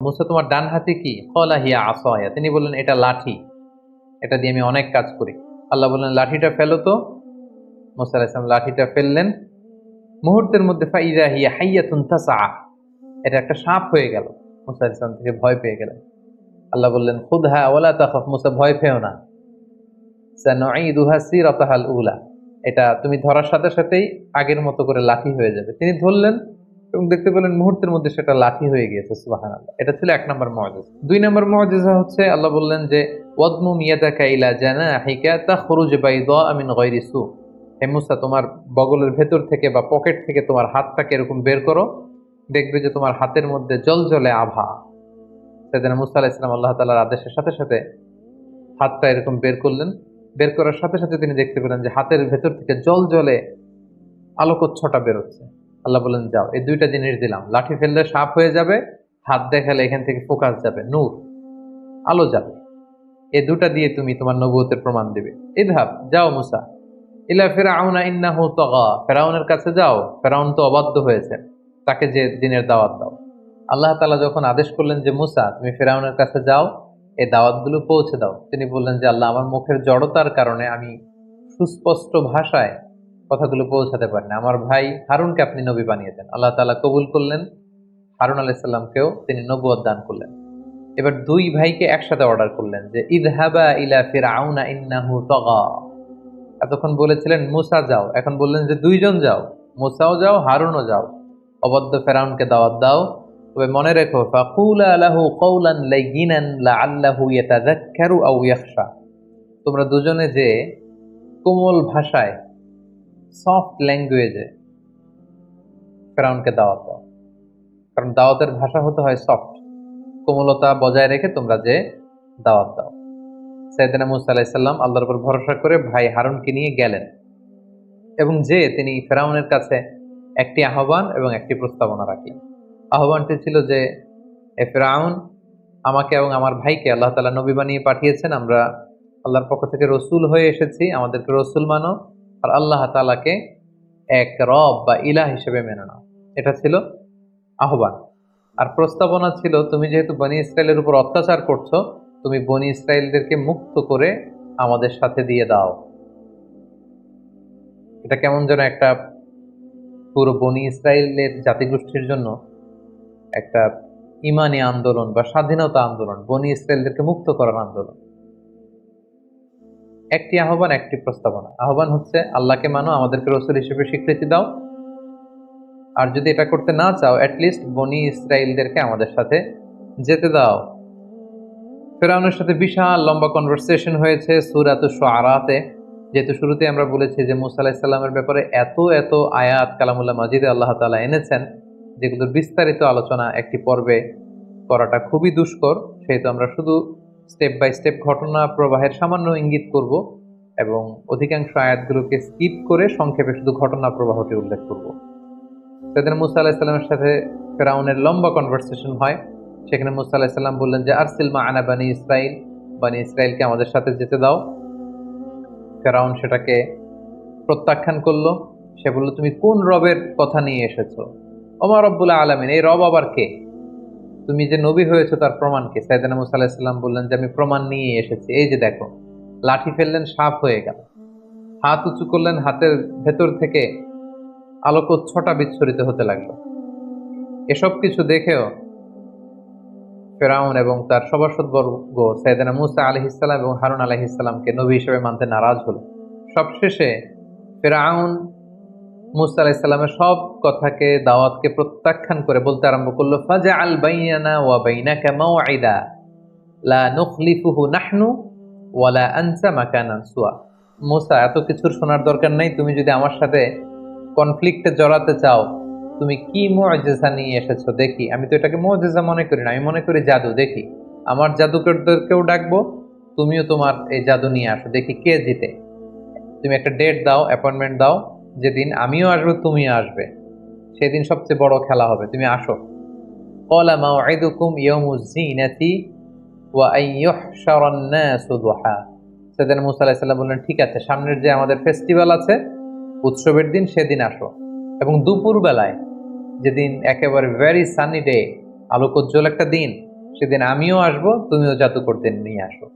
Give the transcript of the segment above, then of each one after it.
মুসা তোমার ডান হাতে কি? ক্বালা হিয়া আসায়া, তিনি বললেন এটা লাঠি, এটা দিয়ে আমি অনেক কাজ করি। আল্লাহ বললেন লাঠিটা ফেলো তো। মুসা আলাইহিস সালাম লাঠিটা ফেললেন, মুহূর্তের মধ্যে ফাইযা হিয়া হাইয়াতুন তাসআ, এটা একটা সাপ হয়ে গেল। মুসা আলাইহিস সালাম থেকে ভয় পেয়ে গেলেন। আল্লাহ বললেন খুদহা ওয়ালা তাখাফ, মুসা ভয় পেও না, সানুঈদুহা সিরাতাহাল উলা, এটা তুমি ধরার সাথে সাথেই আগের মতো করে লাঠি হয়ে যাবে। তিনি ধরলেন এবং দেখতে পেলেন মুহূর্তের মধ্যে সেটা লাঠি হয়ে গিয়েছে। সুবহানাল্লাহ। এটা ছিল ১ নম্বর মুআজিজা। ২ নম্বর মুআজিজা হচ্ছে আল্লাহ বললেন যে ওয়াদমুম ইয়াদাকা ইলা জানাহিকা তাখরুজ বাইদা মিন গায়রি সু, হে মুসা তোমার বগলের ভেতর থেকে বা পকেট থেকে তোমার হাতটাকে এরকম বের করো, দেখবে যে তোমার হাতের মধ্যে জ্বলজ্বলে আভা। সেদিন মুসা আলাইহিস সালাম আল্লাহ তাআলার আদেশের সাথে সাথে হাতটা এরকম বের করলেন। বের করার সাথে সাথে তিনি দেখতে পেলেন যে হাতের ভেতর থেকে জ্বলজ্বলে আলোকচ্ছটা বেরোচ্ছে। আল্লাহ বললেন যাও, এই ২টা জিনিস দিলাম, লাঠি ফেললে সাপ হয়ে যাবে, হাত দেখালে এখান থেকে ফোকাস যাবে, নূর, আলো যাবে। এই ২টা দিয়ে তুমি তোমার নবুয়তের প্রমাণ দিবে। ইযহাব, যাও মুসা, ইলা ফিরআউনা ইন্নাহু তাগা, ফিরআউনের কাছে যাও, ফিরআউন তো অবাধ্য হয়েছে, তাকে যে দিনের দাওয়াত দাও। আল্লাহ তাআলা যখন আদেশ করলেন যে মুসা তুমি ফিরআউনের কাছে যাও, এই দাওয়াতগুলো পৌঁছে দাও, তিনি বললেন যে আল্লাহ আমার মুখের জড়তার কারণে আমি সুস্পষ্ট ভাষায় কথাগুলো পৌঁছাতে পারি না। আমার ভাই হারুনকে আপনি নবী বানিয়েছেন। আল্লাহ তাআলা কবুল করলেন, হারুন আলাইহিস সালামকেও তিনি নবুয়ত দান করলেন। এবার ২ ভাইকে একসাথে অর্ডার করলেন যে ইযহাবা ইলা ফিরআউনা ইন্নাহু তাগা। এতক্ষণ বলেছিলেন মুসা যাও, এখন বললেন যে ২ জন যাও, মুসাও যাও হারুনও যাও, অবাধ্য ফিরআউনকে দাওয়াত দাও। তবে মনে রেখো ফাকুলা লাহু কওলান লাইয়িনান লাআল্লাহু ইয়াতাযাক্কারু আও ইয়াখশা, তোমরা দুজনে যে কোমল ভাষায়, সফট ল্যাঙ্গুয়েজে ফিরআউনকে দাওয়াত দাও, কারণ দাওয়াতের ভাষা হতে হয় সফট, কোমলতা বজায় রেখে তোমরা যে দাওয়াত দাও। সাইয়েদনা মুসা আলাইহিস সালাম আল্লাহর উপর ভরসা করে ভাই হারুনকে নিয়ে গেলেন এবং যে তিনি ফিরআউনের কাছে একটি আহ্বান এবং একটি প্রস্তাবনা রাখলেন। আহ্বানটি ছিল যে এ ফিরআউন, আমাকে এবং আমার ভাইকে আল্লাহ তাআলা নবী বানিয়ে পাঠিয়েছেন, আমরা আল্লাহর পক্ষ থেকে রসুল হয়ে এসেছি, আমাদেরকে রসুল মানো, আর আল্লাহ তাআলাকে এক রব বা ইলাহ হিসেবে মেনে নাও। এটা ছিল আহ্বান। আর প্রস্তাবনা ছিল তুমি যেহেতু বনি ইসরায়েলের উপর অত্যাচার করছো, তুমি বনি ইসরায়েলদেরকে মুক্ত করে আমাদের সাথে দিয়ে দাও। এটা কেমন যেন একটা পুরো বনি ইসরায়েলের জাতিগোষ্ঠীর জন্য একটা ইমানি আন্দোলন বা স্বাধীনতা আন্দোলন, বনি ইসরায়েলদেরকে মুক্ত করার আন্দোলন। একটি আহ্বান, একটি প্রস্তাবনা। আহ্বান হচ্ছে আল্লাহকে মানো, আমাদেরকে রসুল হিসেবে স্বীকৃতি দাও, আর যদি এটা করতে না চাও অ্যাটলিস্ট বনি ইসরায়েলদেরকে আমাদের সাথে যেতে দাও। ফিরআউনের সাথে বিশাল লম্বা কনভারসেশন হয়েছে সূরাতুশ শুআরাতে। যেহেতু শুরুতে আমরা বলেছি যে মুসা আলাইহিস সালামের ব্যাপারে এত এত আয়াত কালামুল্লাহ মাজিদে আল্লাহ তাআলা এনেছেন, যেগুলোর বিস্তারিত আলোচনা একটি পর্বে করাটা খুবই দুষ্কর, সেহেতু আমরা শুধু স্টেপ বাই স্টেপ ঘটনা প্রবাহের সামান্য ইঙ্গিত করব এবং অধিকাংশ আয়াতগুলোকে স্কিপ করে সংক্ষেপে শুধু ঘটনা প্রবাহটি উল্লেখ করব। সেদিন মুসা আলাইহিস সালামের সাথে ফিরআউনের লম্বা কনভারসেশন হয়। সেখানে মুসা আলাইহিস সালাম বললেন যে আরসিল মা'আনা বানি ইসরাইল, বানি ইসরাইলকে আমাদের সাথে যেতে দাও। ফিরআউন সেটাকে প্রত্যাখ্যান করলো। সে বলল তুমি কোন রবের কথা নিয়ে এসেছো? ওমা রব্বুল আলামিন, এই রব আবার কে? তুমি যে নবী হয়েছো তার প্রমাণ কি? সাইয়েদনা মুসা আলাইহিস সালাম বললেন যে আমি প্রমাণ নিয়ে এসেছি, এই যে দেখো। লাঠি ফেললেন, সাপ হয়ে গেল। হাত উঁচু করলেন, হাতের ভেতর থেকে আলোকোচ্ছটা বিচ্ছুরিত হতে লাগলো। এসব কিছু দেখেও ফিরআউন এবং তার সভাসদবর্গ সাইয়েদনা মুসা আলাইহিস সালাম এবং হারুন আলাইহিস সালামকে নবী হিসেবে মানতে নারাজ হলো। সবশেষে ফিরআউন মুসা আলাইহিস সালামের সব কথাকে, দাওয়াতকে প্রত্যাখ্যান করে বলতে আরম্ভ করলো ফাজআল বাইনানা ওয়া বাইনাকা মাওঈদা লা নুখলিফুহু নাহনু ওয়ালা আনতা মাকানান সুয়া। মুসা, এত কিছুর শোনার দরকার নাই, তুমি যদি আমার সাথে কনফ্লিক্টে জড়াতে চাও, তুমি কি মুআজিজা নিয়ে এসেছো দেখি। আমি তো এটাকে মুআজিজা মনে করি না, আমি মনে করি জাদু। দেখি, আমার জাদুকরদেরকেও ডাকবো, তুমিও তোমার এই জাদু নিয়ে আসো, দেখি কে জিতে। তুমি একটা ডেট দাও, অ্যাপয়েন্টমেন্ট দাও, যেদিন আমিও আসবো তুমিও আসবে, সেদিন সবচেয়ে বড় খেলা হবে, তুমি আসো। ক্বালা মাওঈদুকুম ইয়াউমুজ যিনাতি ওয়া আন ইউহশারান নাসু দুহা। সেদিন মুসা আলাইহিস সালাম বললেন ঠিক আছে, সামনের যে আমাদের ফেস্টিভ্যাল আছে, উৎসবের দিন, সেদিন আসো। এবং দুপুর বেলায়, যেদিন একেবারে ভেরি সানি ডে, আলোকোজ্জ্বল একটা দিন, সেদিন আমিও আসবো, তুমিও জাদু করতে নিয়ে আসো।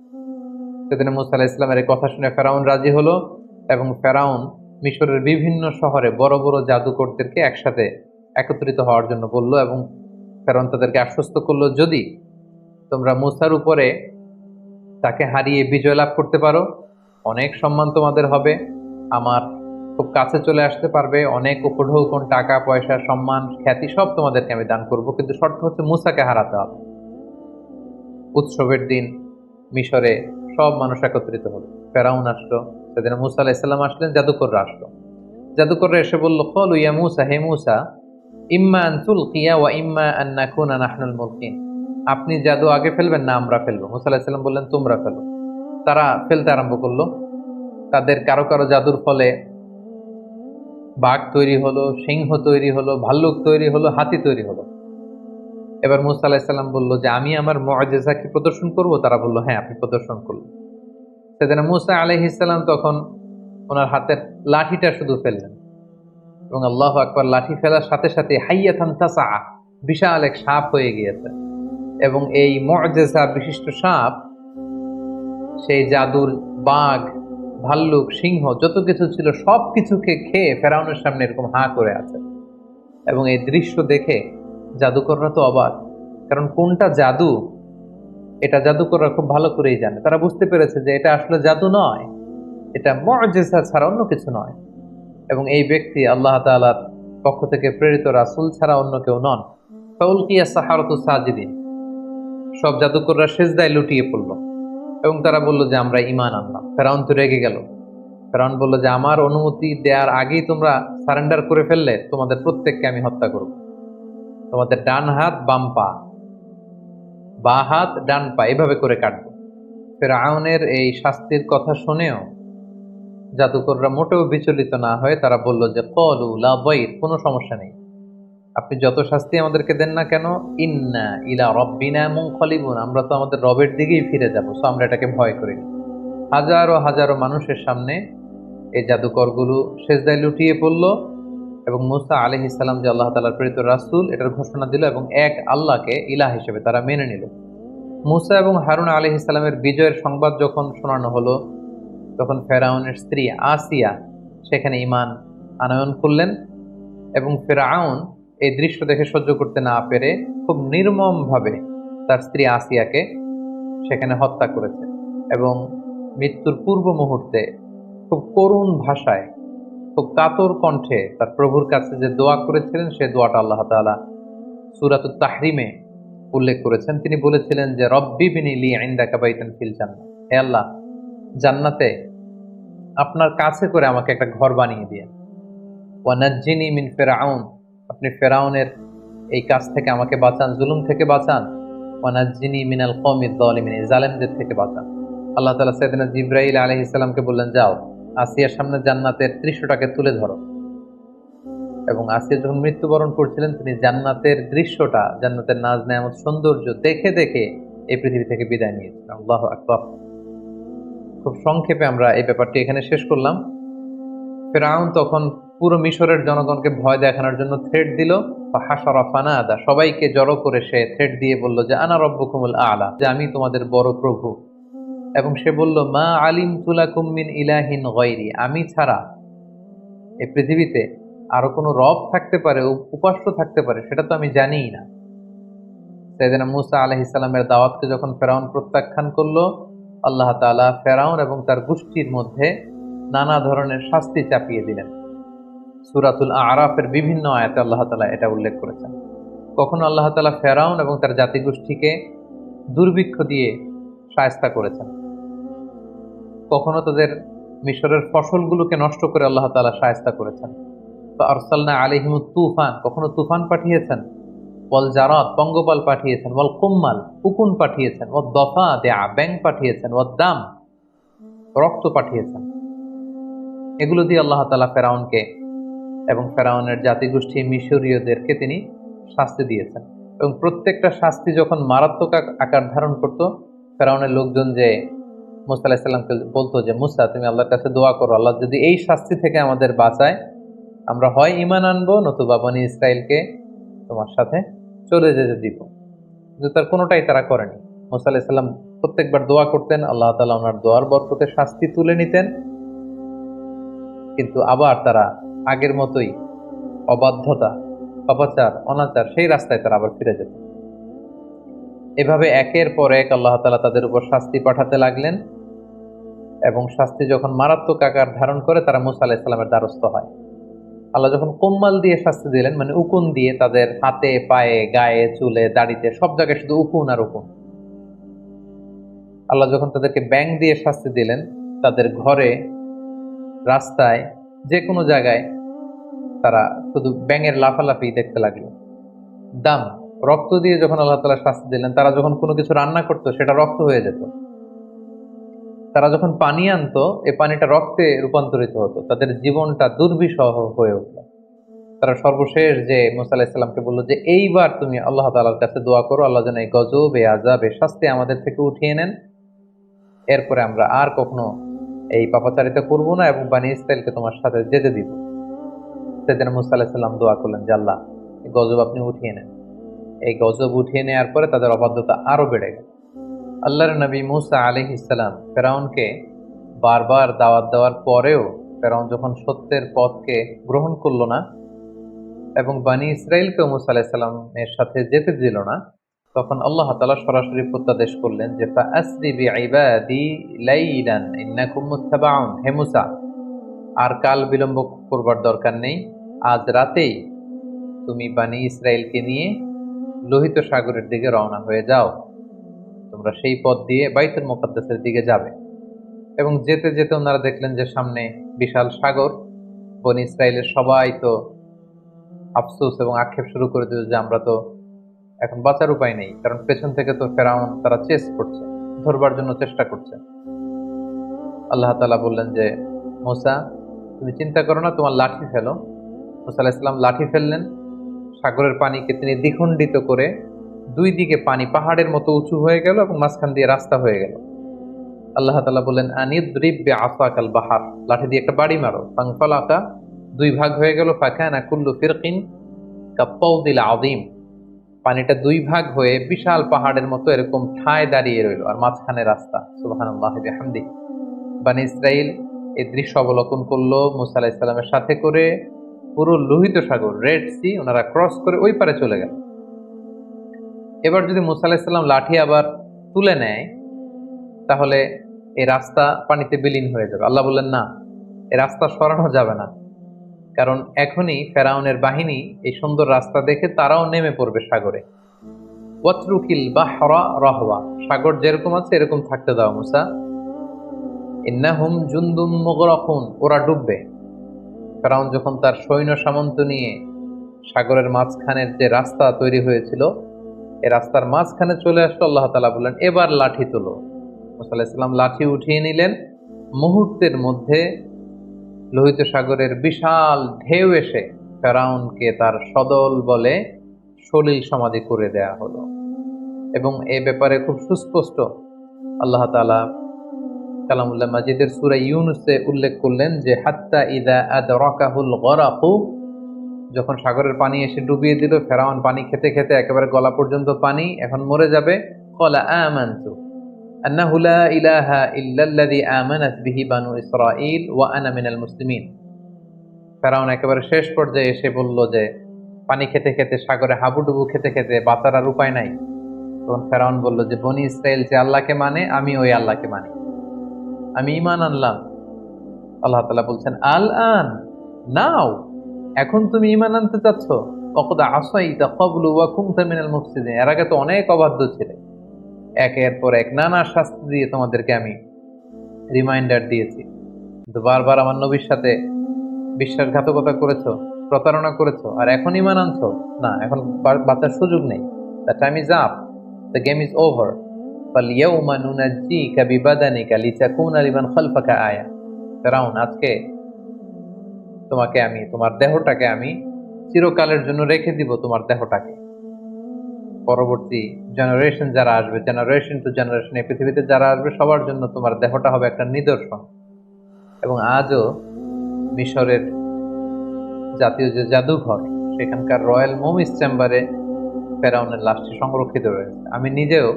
সেদিন মুসা আলাইহিস সালামের এই কথা শুনে ফেরাউন রাজি হলো, এবং ফেরাউন মিশরের বিভিন্ন শহরে বড় বড় জাদুকরদেরকে একসাথে একত্রিত হওয়ার জন্য বলল, এবং ফেরাউন তাদেরকে আশ্বস্ত করলো, যদি তোমরা মুসার উপরে তাকে হারিয়ে বিজয় লাভ করতে পারো, অনেক সম্মান তোমাদের হবে, আমার খুব কাছে চলে আসতে পারবে, অনেক উপঢৌকন, টাকা পয়সা, সম্মান, খ্যাতি সব তোমাদেরকে আমি দান করব, কিন্তু শর্ত হচ্ছে মুসাকে হারাতে হবে। উৎসবের দিন মিশরে সব মানুষ একত্রিত হলো, ফেরাউন আসলো, সেদিন মুসা আলাইহিস সালাম আসলেন, জাদুকররা আসলো। জাদুকররা এসে বলল, ক্বালু ইয়া মুসা, হে মুসা, ইম্মা আন তুলকিয়া ওয়া ইম্মা আন নাকুনা নাহনুল মুলকিন। আপনি জাদু আগে ফেলবেন না আমরা ফেলবো? মুসা আলাইহিস সালাম বললেন, তোমরা ফেলো। তারা ফেলতে আরম্ভ করলো। তাদের কারো কারো জাদুর ফলে বাঘ তৈরি হলো, সিংহ তৈরি হলো, ভাল্লুক তৈরি হলো, হাতি তৈরি হলো। এবার মুসা আলাইহিস সালাম বলল যে আমি আমার মুআজিজা কি প্রদর্শন করব? তারা বলল, হ্যাঁ, আপনি প্রদর্শন করুন। সেদিন মুসা আলাইহিস সালাম তখন ওনার হাতের লাঠিটা শুধু ফেললেন, এবং আল্লাহু আকবার, লাঠি ফেলার সাথে সাথে হাইয়াতান তাসা, বিশাল এক সাপ হয়ে গিয়েছে। এবং এই মুআজিজা বিশিষ্ট সাপ সেই জাদুর বাঘ, ভাল্লুক, সিংহ যত কিছু ছিল সব কিছুকে খেয়ে ফেরাউনের সামনে এরকম হাঁ করে আছে। এবং এই দৃশ্য দেখে জাদুকররা তো অবাক, কারণ কোনটা জাদু এটা জাদুকররা খুব ভালো করেই জানে। তারা বুঝতে পেরেছে যে এটা আসলে জাদু নয়, এটা মুআজিজা ছাড়া অন্য কিছু নয়, এবং এই ব্যক্তি আল্লাহ তাআলার পক্ষ থেকে প্রেরিত রাসূল ছাড়া অন্য কেউ নন। ফাউলকিয়া সাহারাতু সাজিদিন, সব জাদুকররা সিজদায় লুটিয়ে পড়ল, এবং তারা বলল যে আমরা ঈমান আনলাম। ফেরাউন তো রেগে গেল। ফেরাউন বলল যে আমার অনুমতি দেওয়ার আগেই তোমরা সারেন্ডার করে ফেললে, তোমাদের প্রত্যেককে আমি হত্যা করব। তোমাদের ডান হাত বাম পা, বা হাত ডান পা, এভাবে করে কাটবো। ফেরাউনের এই শাস্তির কথা শুনেও জাদুকররা মোটেও বিচলিত না হয়ে তারা বলল যে ক্বালু লা দাইর, কোনো সমস্যা নেই, আপনি যত শাস্তি আমাদেরকে দেন না কেন, ইন্না ইলা রাব্বিনা মুনকালিবুন, আমরা তো আমাদের রবের দিকেই ফিরে যাব, সো আমরা এটাকে ভয় করি না। হাজারো হাজারো মানুষের সামনে এই জাদুকরগুলো সেজদায় লুটিয়ে পড়ল, এবং মুসা আলাইহিস সালাম যে আল্লাহ তাআলার প্রেরিত রাসূল এটার ঘোষণা দিল, এবং এক আল্লাহকে ইলাহ হিসেবে তারা মেনে নিল। মুসা এবং হারুন আলাইহিস সালামের বিজয়ের সংবাদ যখন শোনানো হলো, তখন ফেরাউনের স্ত্রী আসিয়া সেখানে ঈমান আনয়ন করলেন, এবং ফেরাউন এই দৃশ্য দেখে সহ্য করতে না পেরে খুব নির্মমভাবে তার স্ত্রী আসিয়াকে সেখানে হত্যা করেছে, এবং মৃত্যুর পূর্ব মুহূর্তে খুব করুণ ভাষায়, খুব কাতর কণ্ঠে তার প্রভুর কাছে যে দোয়া করেছিলেন, সে দোয়াটা আল্লাহ তাআলা সূরাতুত তাহরিমে উল্লেখ করেছেন। তিনি বলেছিলেন যে রব্বি বিনি লি ইনদাকা বাইতান ফিল জান্নাহ, হে আল্লাহ, জান্নাতে আপনার কাছে করে আমাকে একটা ঘর বানিয়ে দিয়েন। ওয়া নাজ্জিনি মিন ফিরআউন, আপনি ফেরাউনের এই কাজ থেকে আমাকে বাঁচান, জুলুম থেকে বাঁচান। ওয়া নাজ্জিনি মিনাল কওমিজ যালিমিন, জালেমদের থেকে বাঁচান। আল্লাহ তাআলা সাইয়েদনা জিবরাইল আলাইহিস সালামকে বললেন, যাও আসিয়ার সামনে জান্নাতের দৃশ্যটাকে তুলে ধরো। এবং আসিয়া যখন মৃত্যুবরণ করছিলেন, তিনি জান্নাতের দৃশ্যটা, জান্নাতের নাজ নেয়ামত, সৌন্দর্য দেখে দেখে এই পৃথিবী থেকে বিদায় নিয়েছিলেন। আল্লাহু আকবার। খুব সংক্ষেপে আমরা এই ব্যাপারটি এখানে শেষ করলাম। ফেরাউন তখন পুরো মিশরের জনগণকে ভয় দেখানোর জন্য থ্রেট দিল, হাশারা ফানাদা, সবাইকে জড়ো করে সে থ্রেট দিয়ে বলল যে আনা রব্বুকুমুল আ'লা, যে আমি তোমাদের বড় প্রভু। এবং সে বলল, মা আলিমতু লাকুম মিন ইলাহিন গায়রি, আমি ছাড়া এই পৃথিবীতে আরো কোনো রব থাকতে পারে, উপাস্য থাকতে পারে, সেটা তো আমি জানিই না। সাইয়েদনা মুসা আলাইহিস সালামের দাওয়াতকে যখন ফেরাউন প্রত্যাখ্যান করলো, আল্লাহ তাআলা ফেরাউন এবং তার গোষ্ঠীর মধ্যে নানা ধরনের শাস্তি চাপিয়ে দিলেন। সূরাতুল আ'রাফের বিভিন্ন আয়াতে আল্লাহ তাআলা এটা উল্লেখ করেছেন। কখনো আল্লাহ তাআলা ফেরাউন এবং তার জাতিগোষ্ঠীকে দুর্ভিক্ষ দিয়ে শায়েস্তা করেছেন, কখনো তাদের মিশরের ফসলগুলোকে নষ্ট করে আল্লাহ তাআলা শায়েস্তা করেছেন। ফাআরসালনা আলাইহিমুত তুফান, কখনো তুফান পাঠিয়েছেন, ওয়াল জারাদ, পঙ্গপাল পাঠিয়েছেন, ওয়াল কুম্মাল, উকুন পাঠিয়েছেন, ওয়াদ দাফাদিআ, ব্যাঙ পাঠিয়েছেন, ওয়াদ দাম, রক্ত পাঠিয়েছেন। এগুলো দিয়ে আল্লাহ তাআলা ফেরাউনকে এবং ফেরাউনের জাতিগোষ্ঠী মিশরীয়দেরকে তিনি শাস্তি দিয়েছেন। এবং প্রত্যেকটা শাস্তি যখন মারাত্মক আকার ধারণ করত, ফেরাউনের লোকজন যে মুসা আলাইহিস সালামকে বলতো যে মুসা, তুমি আল্লাহর কাছে দোয়া করো, আল্লাহ যদি এই শাস্তি থেকে আমাদের বাঁচায়, আমরা হয় ঈমান আনবো, নতুবা বনী ইসরাইলকে তোমার সাথে চলে যেতে দিব। কিন্তু তার কোনোটাই তারা করেনি। মুসা আলাইহিস সালাম প্রত্যেকবার দোয়া করতেন, আল্লাহ তাআলা ওনার দোয়ার বরকতে শাস্তি তুলে নিতেন, কিন্তু আবার তারা আগের মতোই অবাধ্যতা, পাপাচার, অনাচার সেই রাস্তায় তারা আবার ফিরে যেত। এভাবে একের পর এক আল্লাহ তাআলা তাদের উপর শাস্তি পাঠাতে লাগলেন, এবং শাস্তি যখন মারাত্মক আকার ধারণ করে তারা মুসা আলাইহিস সালামের দ্বারস্থ হয়। আল্লাহ যখন কোম্মাল দিয়ে শাস্তি দিলেন, মানে উকুন দিয়ে তাদের হাতে, পায়ে, গায়ে, চুলে, দাড়িতে সব জায়গায় শুধু উকুন আর উকুন। আল্লাহ যখন তাদেরকে ব্যাঙ দিয়ে শাস্তি দিলেন, তাদের ঘরে, রাস্তায়, যে কোনো জায়গায় তারা শুধু ব্যাঙের লাফালাফি দেখতে লাগলো। দাম, রক্ত দিয়ে যখন আল্লাহ তাআলা শাস্তি দিলেন, তারা যখন কোনো কিছু রান্না করতো সেটা রক্ত হয়ে যেত। তারা যখন পানি আনতো, এই পানিটা রক্তে রূপান্তরিত হতো। তাদের জীবনটা দুর্বিষহ হয়ে উঠল। তারা সর্বশেষ যে মুসা আলাইহিস সালামকে বললো যে এইবার তুমি আল্লাহ তাআলার কাছে দোয়া করো, আল্লাহ যেন এই গজব, এই আযাব, এই শাস্তি আমাদের থেকে উঠিয়ে নেন, এরপরে আমরা আর কখনো এই পাপাচারিতা করব না এবং বনী ইসরাইলকে তোমার সাথে যেতে দিব। সেদিন মুসা আলাইহিস সালাম দোয়া করলেন যে আল্লাহ, এই গজব আপনি উঠিয়ে নেন। এই গজব উঠিয়ে নেওয়ার পরে তাদের অবাধ্যতা আরো বেড়ে গেল। আল্লাহর নবী মুসা আলাইহিস সালাম ফেরাউনকে বারবার দাওয়াত দেওয়ার পরেও ফেরাউন যখন সত্যের পথকে গ্রহণ করলো না এবং বনী ইসরাইলকে মুসা আলাইহিস সালামের সাথে যেতে দিল না, তখন আল্লাহ তাআলা সরাসরি প্রত্যাদেশ করলেন যে ফাআসরি বিইবাদি লাইলান ইন্নাকুম মুত্তাবাউন, হে মুসা, আর কাল বিলম্ব করবার দরকার নেই, আজ রাতেই তুমি বনী ইসরাইলকে নিয়ে লোহিত সাগরের দিকে রওনা হয়ে যাও। তোমরা সেই পথ দিয়ে বাইতুল মুকাদ্দাসের দিকে যাবে। এবং যেতে যেতে ওনারা দেখলেন যে সামনে বিশাল সাগর। বনী ইসরাইলের সবাই তো আফসোস এবং আক্ষেপ শুরু করে দিল যে আমরা তো এখন বাঁচার উপায় নেই, কারণ পেছন থেকে তো ফেরাউন তারা চেস করছে, ধরবার জন্য চেষ্টা করছে। আল্লাহ তাআলা বললেন যে মুসা, তুমি চিন্তা করো না, তোমার লাঠি ফেলো। মুসা আলাইহিস সালাম লাঠি ফেললেন, সাগরের পানিকে তিনি দ্বিখণ্ডিত করে দুই দিকে পানি পাহাড়ের মতো উঁচু হয়ে গেল এবং মাঝখান দিয়ে রাস্তা হয়ে গেল। আল্লাহ তাআলা বললেন আনিদ্রিব বিআসাকাল বাহার, লাঠি দিয়ে একটা বাড়ি মারো। ফানফালাকা, দুই ভাগ হয়ে গেল। ফাকানা কুল্লু ফিরকিন কাত্তাউদিল আযীম, পানিটা দুই ভাগ হয়ে বিশাল পাহাড়ের মতো এরকম ঠায় দাঁড়িয়ে রইল, আর মাঝখানে রাস্তা। সুবহানাল্লাহি বিহামদিহি। বনী ইসরাইল এই দৃশ্য অবলোকন করলো মুসা আলাইহিস সালামের সাথে করে। পুরো লোহিত সাগর, রেড সি, ওনারা ক্রস করে ওই পারে চলে গেল। এবার যদি মুসা আলাইহিস সালাম লাঠি আবার তুলে নেয়, তাহলে এই রাস্তা পানিতে বিলীন হয়ে যাবে। আল্লাহ বললেন না, এই রাস্তা সরানো যাবে না, কারণ এখনই ফেরাউনের বাহিনী এই সুন্দর রাস্তা দেখে তারাও নেমে পড়বে সাগরে। ওয়াতরুকিল বাহরা রাহওয়া, সাগর যেরকম আছে এরকম থাকতে দাও মুসা। ইন্নাহুম জুনদুম মুগরাকুন, ওরা ডুববে। ফেরাউন যখন তার সৈন্য সামন্ত নিয়ে সাগরের মাঝখানের যে রাস্তা তৈরি হয়েছিল, এই রাস্তার মাঝখানে চলে আসলো, আল্লাহ তাআলা বললেন এবার লাঠি তোলো। মুসা আলাইহিস সালাম লাঠি উঠিয়ে নিলেন। মুহূর্তের মধ্যে লোহিত সাগরের বিশাল ঢেউ এসে ফেরাউনকে তার সদল বলে সলিল সমাধি করে দেয়া হলো। এবং এ ব্যাপারে খুব সুস্পষ্ট আল্লাহ তাআলা কালামুল্লাহ মাজিদের সূরা ইউনূসে উল্লেখ করলেন যে হাত্তা ইযা আদরাকাহুল গরাকু, যখন সাগরের পানি এসে ডুবিয়ে দিল, ফেরাউন পানি খেতে খেতে একেবারে গলা পর্যন্ত পানি, এখন মরে যাবে। ক্বালা আমানতু আন্নাহু লা ইলাহা ইল্লাল্লাযী আমানাত বিহি বানু ইসরাঈল ওয়া আনা মিনাল মুসলিমিন। ফেরাউন একেবারে শেষ পর্যায়ে এসে বলল যে পানি খেতে খেতে, সাগরে হাবুডুবু খেতে খেতে বাঁচার আর উপায় নাই। তখন ফেরাউন বলল যে বনী ইসরাইল যে আল্লাহকে মানে, আমি ওই আল্লাহকে মানি, আমি ঈমান আনলাম। আল্লাহ তাআলা বলছেন আল আন, নাও, এখন তুমি ঈমান আনতে চাচ্ছ। ওয়াকাদ আসাইতা ক্বাবলু ওয়া কুনতা মিনাল মুফসিদিন, এর আগে তো অনেক অবাধ্য ছিলে, একের পর এক নানা শাস্তি দিয়ে তোমাদেরকে আমি রিমাইন্ডার দিয়েছি, কিন্তু বারবার আমার নবীর সাথে বিশ্বাসঘাতকতা করেছো, প্রতারণা করেছো, আর এখন ঈমান আনছো না, এখন বাঁচার সুযোগ নেই। The time is up, the game is over. ফালইয়াউমা নুনাজ্জিকা বিবাদানিকা লিতাকুনা লিমান খালফাকা আয়া। ফেরাউন, আজকে তোমাকে আমি, তোমার দেহটাকে আমি চিরকালের জন্য রেখে দিব, তোমার দেহটাকে। পরবর্তী জেনারেশন যারা আসবে, জেনারেশন টু জেনারেশন, এই পৃথিবীতে যারা আসবে সবার জন্য তোমার দেহটা হবে একটা নিদর্শন। এবং আজও মিশরের জাতীয় যে জাদুঘর, সেখানকার রয়্যাল মুমিস চেম্বারে ফেরাউনের লাশটি সংরক্ষিত রয়েছে। আমি নিজেও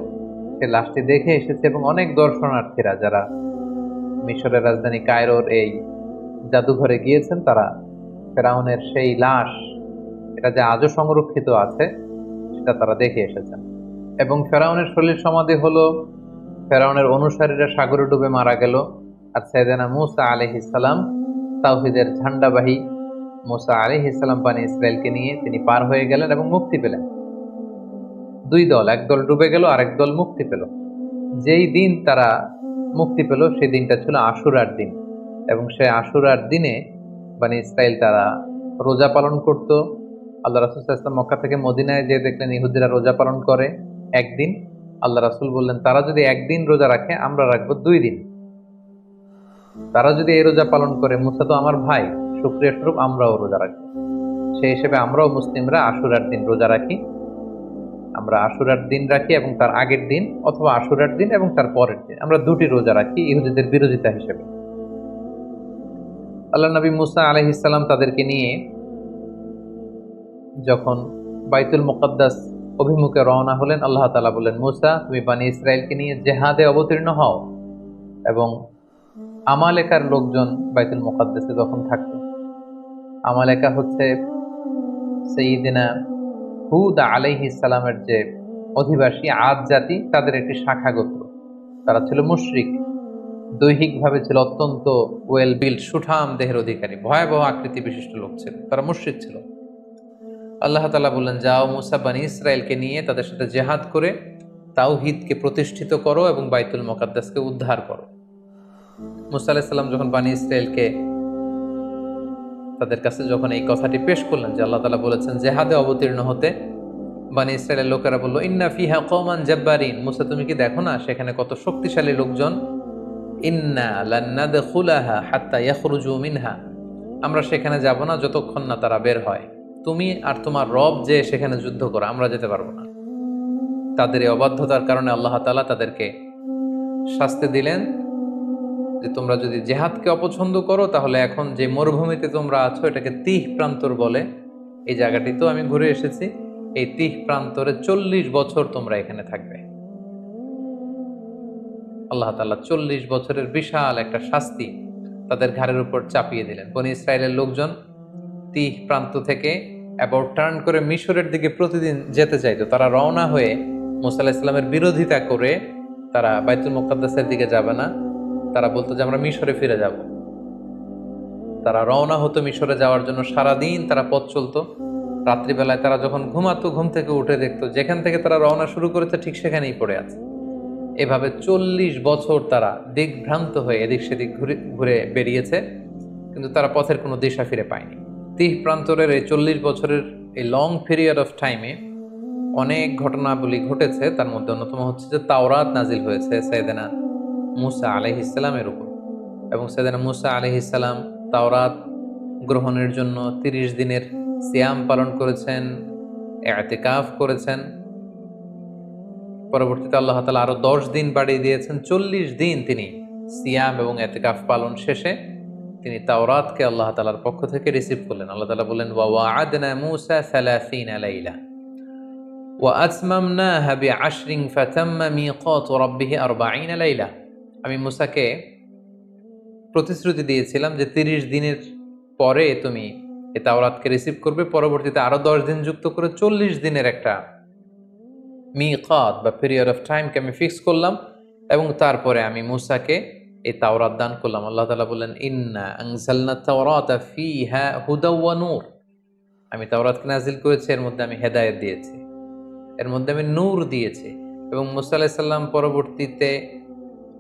সেই লাশটি দেখে এসেছি এবং অনেক দর্শনার্থীরা যারা মিশরের রাজধানী কায়রোর এই জাদুঘরে গিয়েছেন তারা ফেরাউনের সেই লাশ, এটা যে আজও সংরক্ষিত আছে সেটা তারা দেখে এসেছেন। এবং ফেরাউনের সলিল সমাধি হলো ফেরাউনের অনুসারীরা সাগরে ডুবে মারা গেল, আর সাইয়েদনা মূসা আলাইহিস সালাম তাওহীদের ঝান্ডাবাহী মূসা আলাইহিস সালাম বনী ইসরাইলকে নিয়ে তিনি পার হয়ে গেলেন এবং মুক্তি পেলেন। দুই দল, এক দল ডুবে গেল আর এক দল মুক্তি পেল। যেই দিন তারা মুক্তি পেল সেই দিনটা ছিল আশুরার দিন, এবং সেই আশুরার দিনে বনী ইসরাইল তারা রোজা পালন করত। আল্লাহ রাসূল সাল্লাল্লাহু আলাইহি ওয়াসাল্লাম মক্কা থেকে মদিনায় যেয়ে দেখলেন ইহুদিরা রোজা পালন করে একদিন। আল্লাহ রাসূল বললেন, তারা যদি একদিন রোজা রাখে আমরা রাখবো 2 দিন। তারা যদি এই রোজা পালন করে, মুসা তো আমার ভাই, শুকরিয়া স্বরূপ আমরাও রোজা রাখবো। সেই হিসেবে আমরাও মুসলিমরা আশুরার দিন রোজা রাখি। আমরা আশুরার দিন রাখি এবং তার আগের দিন, অথবা আশুরার দিন এবং তার পরের দিন, আমরা 2টি রোজা রাখি ইহুদিদের বিরোধিতা হিসেবে। আল্লাহ নবী মুসা আলাইহিস সালাম তাদেরকে নিয়ে যখন বাইতুল মুকাদ্দাস অভিমুখে রওনা হলেন, আল্লাহ তাআলা বললেন, মুসা তুমি বনী ইসরাইলকে নিয়ে জিহাদে অবতীর্ণ হও। এবং আমালেকার লোকজন বাইতুল মুকাদ্দাসে যখন থাকত, আমালেকা হচ্ছে সাইয়্যিদিনা হুদ আলাইহিস সালামের যে অধিবাসী আদ জাতি, তাদের একটি শাখা গোত্র। তারা ছিল মুশরিক, দৈহিকভাবে ছিল অত্যন্ত ওয়েল বিল্ড, সুঠাম দেহের অধিকারী, ভয়াবহ আকৃতি বিশিষ্ট লোক ছিল, তারা মুশরিক ছিল। আল্লাহ তাআলা বললেন, যাও মুসা বনী ইসরাইলকে নিয়ে তাদের সাথে জিহাদ করে তাওহীদকে প্রতিষ্ঠিত করো এবং বাইতুল মুকাদ্দাসকে উদ্ধার করো। মুসা আলাইহিস সালাম যখন বনী ইসরাইলকে তাদের কাছে যখন এই কথাটি পেশ করলেন যে আল্লাহ তাআলা বলেছেন জিহাদে অবতীর্ণ হতে, বনী ইসরাইলের লোকেরা বলল, ইন্না ফিহা কওমান জাব্বারিন, মুসা তুমি কি দেখো না সেখানে কত শক্তিশালী লোকজন। ইন্না লান নাদখুলাহা হাত্তা ইয়াখরুজু মিনহা, আমরা সেখানে যাব না যতক্ষণ না তারা বের হয়। তুমি আর তোমার রব যে সেখানে যুদ্ধ করো, আমরা যেতে পারবো না। তাদের এই অবাধ্যতার কারণে আল্লাহ তাআলা তাদেরকে শাস্তি দিলেন যে তোমরা যদি জিহাদকে অপছন্দ করো তাহলে এখন যে মরুভূমিতে তোমরা আছো এটাকে তিহ প্রান্তর বলে। এই জায়গাটি তো আমি ঘুরে এসেছি, এই তিহ প্রান্তরে 40 বছর তোমরা এখানে থাকবে। আল্লাহ তাআলা 40 বছরের বিশাল একটা শাস্তি তাদের ঘাড়ের উপর চাপিয়ে দিলেন। বনী ইসরাইলের লোকজন তিহ প্রান্ত থেকে অ্যাবাউট টার্ন করে মিশরের দিকে প্রতিদিন যেতে চাইতো। তারা রওনা হয়ে মুসা আলাইহিস সালামের বিরোধিতা করে তারা বাইতুল মুকাদ্দাসের দিকে যাবে না, তারা বলতো যে আমরা মিশরে ফিরে যাব। তারা রওনা হতো মিশরে যাওয়ার জন্য, সারাদিন তারা পথ চলতো। রাত্রিবেলায় তারা যখন ঘুমাতো, ঘুম থেকে উঠে দেখতো যেখান থেকে তারা রওনা শুরু করেছে ঠিক সেখানেই পড়ে আছে। এভাবে 40 বছর তারা দিকভ্রান্ত হয়ে এদিক সেদিক ঘুরে বেরিয়েছে, কিন্তু তারা পথের কোনো দিশা ফিরে পায়নি। তিহ প্রান্তরের এই 40 বছরের এই লং পিরিয়ড অফ টাইমে অনেক ঘটনাবলী ঘটেছে। তার মধ্যে অন্যতম হচ্ছে যে তাওরাত নাজিল হয়েছে সাইয়েদনা মুসা আলাইহিস সালামের উপর, এবং সাইয়েদনা মুসা আলাইহিস সালাম তাওরাত গ্রহণের জন্য 30 দিনের সিয়াম পালন করেছেন, ইতিকাফ করেছেন। পরবর্তীতে আল্লাহ তাআলা আরো 10 দিন বাড়িয়ে দিয়েছেন। 40 দিন তিনি সিয়াম এবং ইতিকাফ পালন শেষে তিনি তাওরাতকে আল্লাহ তাআলার পক্ষ থেকে রিসিভ করলেন। আল্লাহ তাআলা বললেন, ওয়া ওয়া'আদনা মূসা 30 লাইলা ওয়া আতমামনাহা বি'আশরিন ফাতাম্মা মিকাতু রাব্বিহি 40 লাইলা। আমি মূসাকে প্রতিশ্রুতি দিয়েছিলাম যে 30 দিনের পরে তুমি এই তাওরাতকে রিসিভ করবে, পরবর্তীতে আরো 10 দিন যুক্ত করে 40 দিনের একটা মিকাত বা পিরিয়ড অফ টাইমকে আমি ফিক্স করলাম, এবং তারপরে আমি মূসাকে এই তাওরাত দান করলাম। আল্লাহ তাআলা বললেন, ইন্না আনজালনা তাওরাতা ফিহা হুদা ওয়া নূর, আমি তাওরাতকে নাজিল করেছি, এর মধ্যে আমি হেদায়েত দিয়েছি, এর মধ্যে আমি নূর দিয়েছি। এবং মূসা আলাইহিস সালাম পরবর্তীতে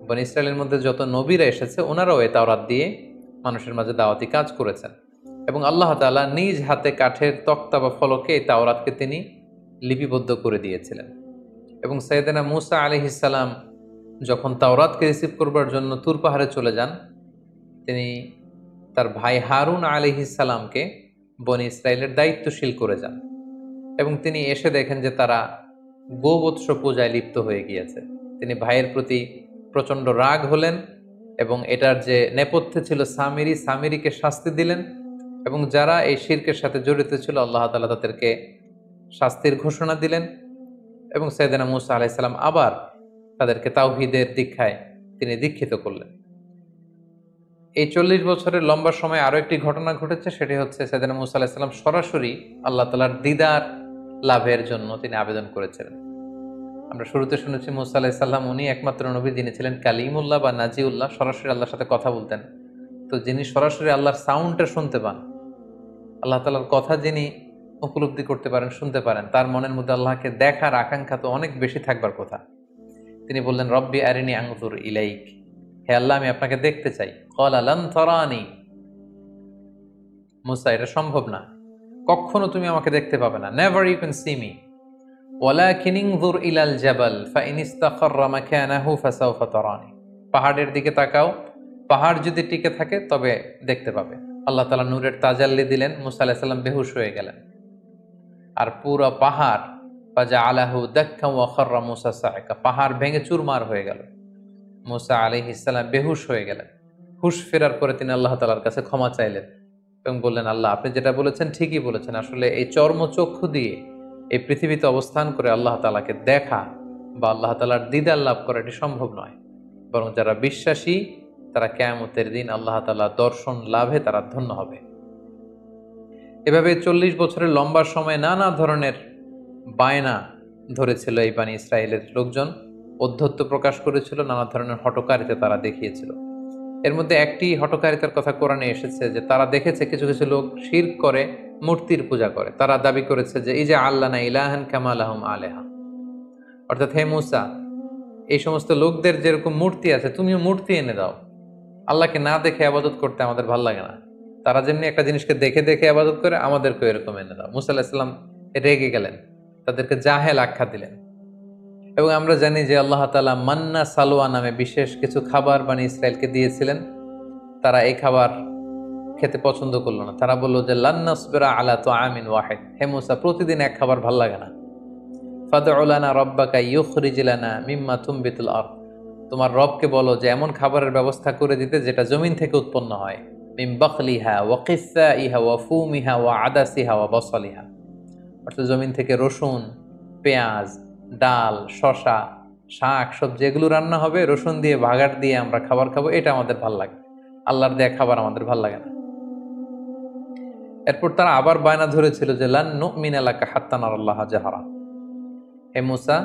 বনী ইসরাইলের মধ্যে যত নবীরা এসেছে ওনারাও এই তাওরাত দিয়ে মানুষের মাঝে দাওয়াতি কাজ করেছেন। এবং আল্লাহ তাআলা নিজ হাতে কাঠের তক্তা বা ফলকে এই তাওরাতকে তিনি লিপিবদ্ধ করে দিয়েছিলেন। এবং সাইয়েদনা মূসা আলাইহিস সালাম যখন তাওরাতকে রিসিভ করবার জন্য তুর পাহাড়ে চলে যান, তিনি তার ভাই হারুন আলাইহিস সালামকে বনী ইসরাইলের দায়িত্বশীল করে যান, এবং তিনি এসে দেখেন যে তারা গোবৎস পূজায় লিপ্ত হয়ে গিয়েছে। তিনি ভাইয়ের প্রতি প্রচণ্ড রাগ হলেন, এবং এটার যে নেপথ্যে ছিল সামিরিকে শাস্তি দিলেন, এবং যারা এই শিরকের সাথে জড়িত ছিল আল্লাহ তাআলা তাদেরকে শাস্তির ঘোষণা দিলেন এবং সাইয়েদনা মূসা আলাইহিস সালাম আবার তাদেরকে তাওহীদের দীক্ষায় তিনি দীক্ষিত করলেন। এই 40 বছরের লম্বা সময় আরো একটি ঘটনা ঘটেছে, সেটি হচ্ছে সাইয়েদনা মূসা আলাইহিস সালাম সরাসরি আল্লাহ তাআলার দিদার লাভের জন্য তিনি আবেদন করেছিলেন। আমরা শুরুতে শুনেছি মূসা আলাইহিস সালাম উনি একমাত্র নবী যিনি ছিলেন কালিমুল্লাহ বা নাজিউল্লাহ, সরাসরি আল্লাহর সাথে কথা বলতেন। তো যিনি সরাসরি আল্লাহর সাউন্ডটা শুনতে পান, আল্লাহ তাআলার কথা যিনি উপলব্ধি করতে পারেন, শুনতে পারেন, তার মনের মধ্যে আল্লাহকে দেখার আকাঙ্ক্ষা তো অনেক বেশি থাকবার কথা। তিনি বললেন, রব্বি আরিনি আনজুর ইলাইক, হে আল্লাহ আমি আপনাকে দেখতে চাই। ক্বালা লান তারানি, মূসা এটা সম্ভব না, কখনো তুমি আমাকে দেখতে পাবে না, never you can see me. ওয়ালাকিন ইনজুর ইলাল জাবাল ফাইন ইসতাকাররা মাকানাহু ফাসাউফা তারানি, পাহাড়ের দিকে তাকাও, পাহাড় যদি টিকে থাকে তবে দেখতে পাবে। আল্লাহ তাআলা নূরের তাজাল্লি দিলেন, মূসা আলাইহিস সালাম বেহুশ হয়ে গেলেন, আর পুরো পাহাড় ফাজআলাহু দাক্কা ওয়া খাররা মূসা সাইকা, পাহাড় ভেঙে চুরমার হয়ে গেল। মূসা আলাইহিস সালাম বেহুশ হয়ে গেলেন। হুশ ফেরার পরে তিনি আল্লাহ তাআলার কাছে ক্ষমা চাইলেন এবং বললেন, আল্লাহ আপনি যেটা বলেছেন ঠিকই বলেছেন, আসলে এই চর্মচক্ষু দিয়ে এই পৃথিবীতে অবস্থান করে আল্লাহ তাআলাকে দেখা বা আল্লাহ তাআলার দিদার লাভ করা এটি সম্ভব নয়, বরং যারা বিশ্বাসী তারা কিয়ামতের দিন আল্লাহ তাআলার দর্শন লাভে তারা ধন্য হবে। এভাবে 40 বছরের লম্বা সময় নানা ধরনের বায়না ধরেছিল এই বানি ইসরায়েলের লোকজন, অধ্যত্ব প্রকাশ করেছিল, নানা ধরনের হঠকারিতা তারা দেখিয়েছিল। এর মধ্যে একটি হঠকারিতার কথা কোরআনে এসেছে যে তারা দেখেছে কিছু কিছু লোক শিরক করে, মূর্তির পূজা করে। তারা দাবি করেছে যে এই যে আল্লানা ইলাহান কামা লাহুম আলেহা, অর্থাৎ হে মূসা এই সমস্ত লোকদের যেরকম মূর্তি আছে তুমিও মূর্তি এনে দাও, আল্লাহকে না দেখে আবাদত করতে আমাদের ভাল লাগে না। তারা যেমনি একটা জিনিসকে দেখে দেখে আবাদত করে, আমাদেরকেও এরকম এনে দাও। মূসা আলাইহিস সালাম রেগে গেলেন, তাদেরকে জাহেল আখ্যা দিলেন। এবং আমরা জানি যে আল্লাহ তাআলা মান্না সালোয়া নামে বিশেষ কিছু খাবার বানি ইসরায়েলকে দিয়েছিলেন। তারা এই খাবার খেতে পছন্দ করলো না। তারা বলল যে লান নাসবিরা আলা তুআমিন ওয়াহিদ, হে মূসা প্রতিদিন এক খাবার ভাল লাগে না। ফাদউ লানা রাব্বাকা ইউখরিজ লানা মিম্মা তুমবিতুল আরদ, তোমার রবকে বলো যে এমন খাবারের ব্যবস্থা করে দিতে যেটা জমিন থেকে উৎপন্ন হয়। মিন বাকলিহা ওয়া কিসাইহা ওয়া ফুমিহা ওয়া আদাসিহা ওয়া বসলিহা, অর্থাৎ জমিন থেকে রসুন, পেঁয়াজ, ডাল, শশা, শাক সবজি এগুলো রান্না হবে, রসুন দিয়ে ভাগার দিয়ে আমরা খাবার খাবো, এটা আমাদের ভাল লাগে। আল্লাহর দেয়া খাবার আমাদের ভাল লাগে না। এরপর তারা আবার বায়না ধরেছিল যে লান নুমিনা লাকা হাত্তা নারাল্লাহা জাহরা, হে মূসা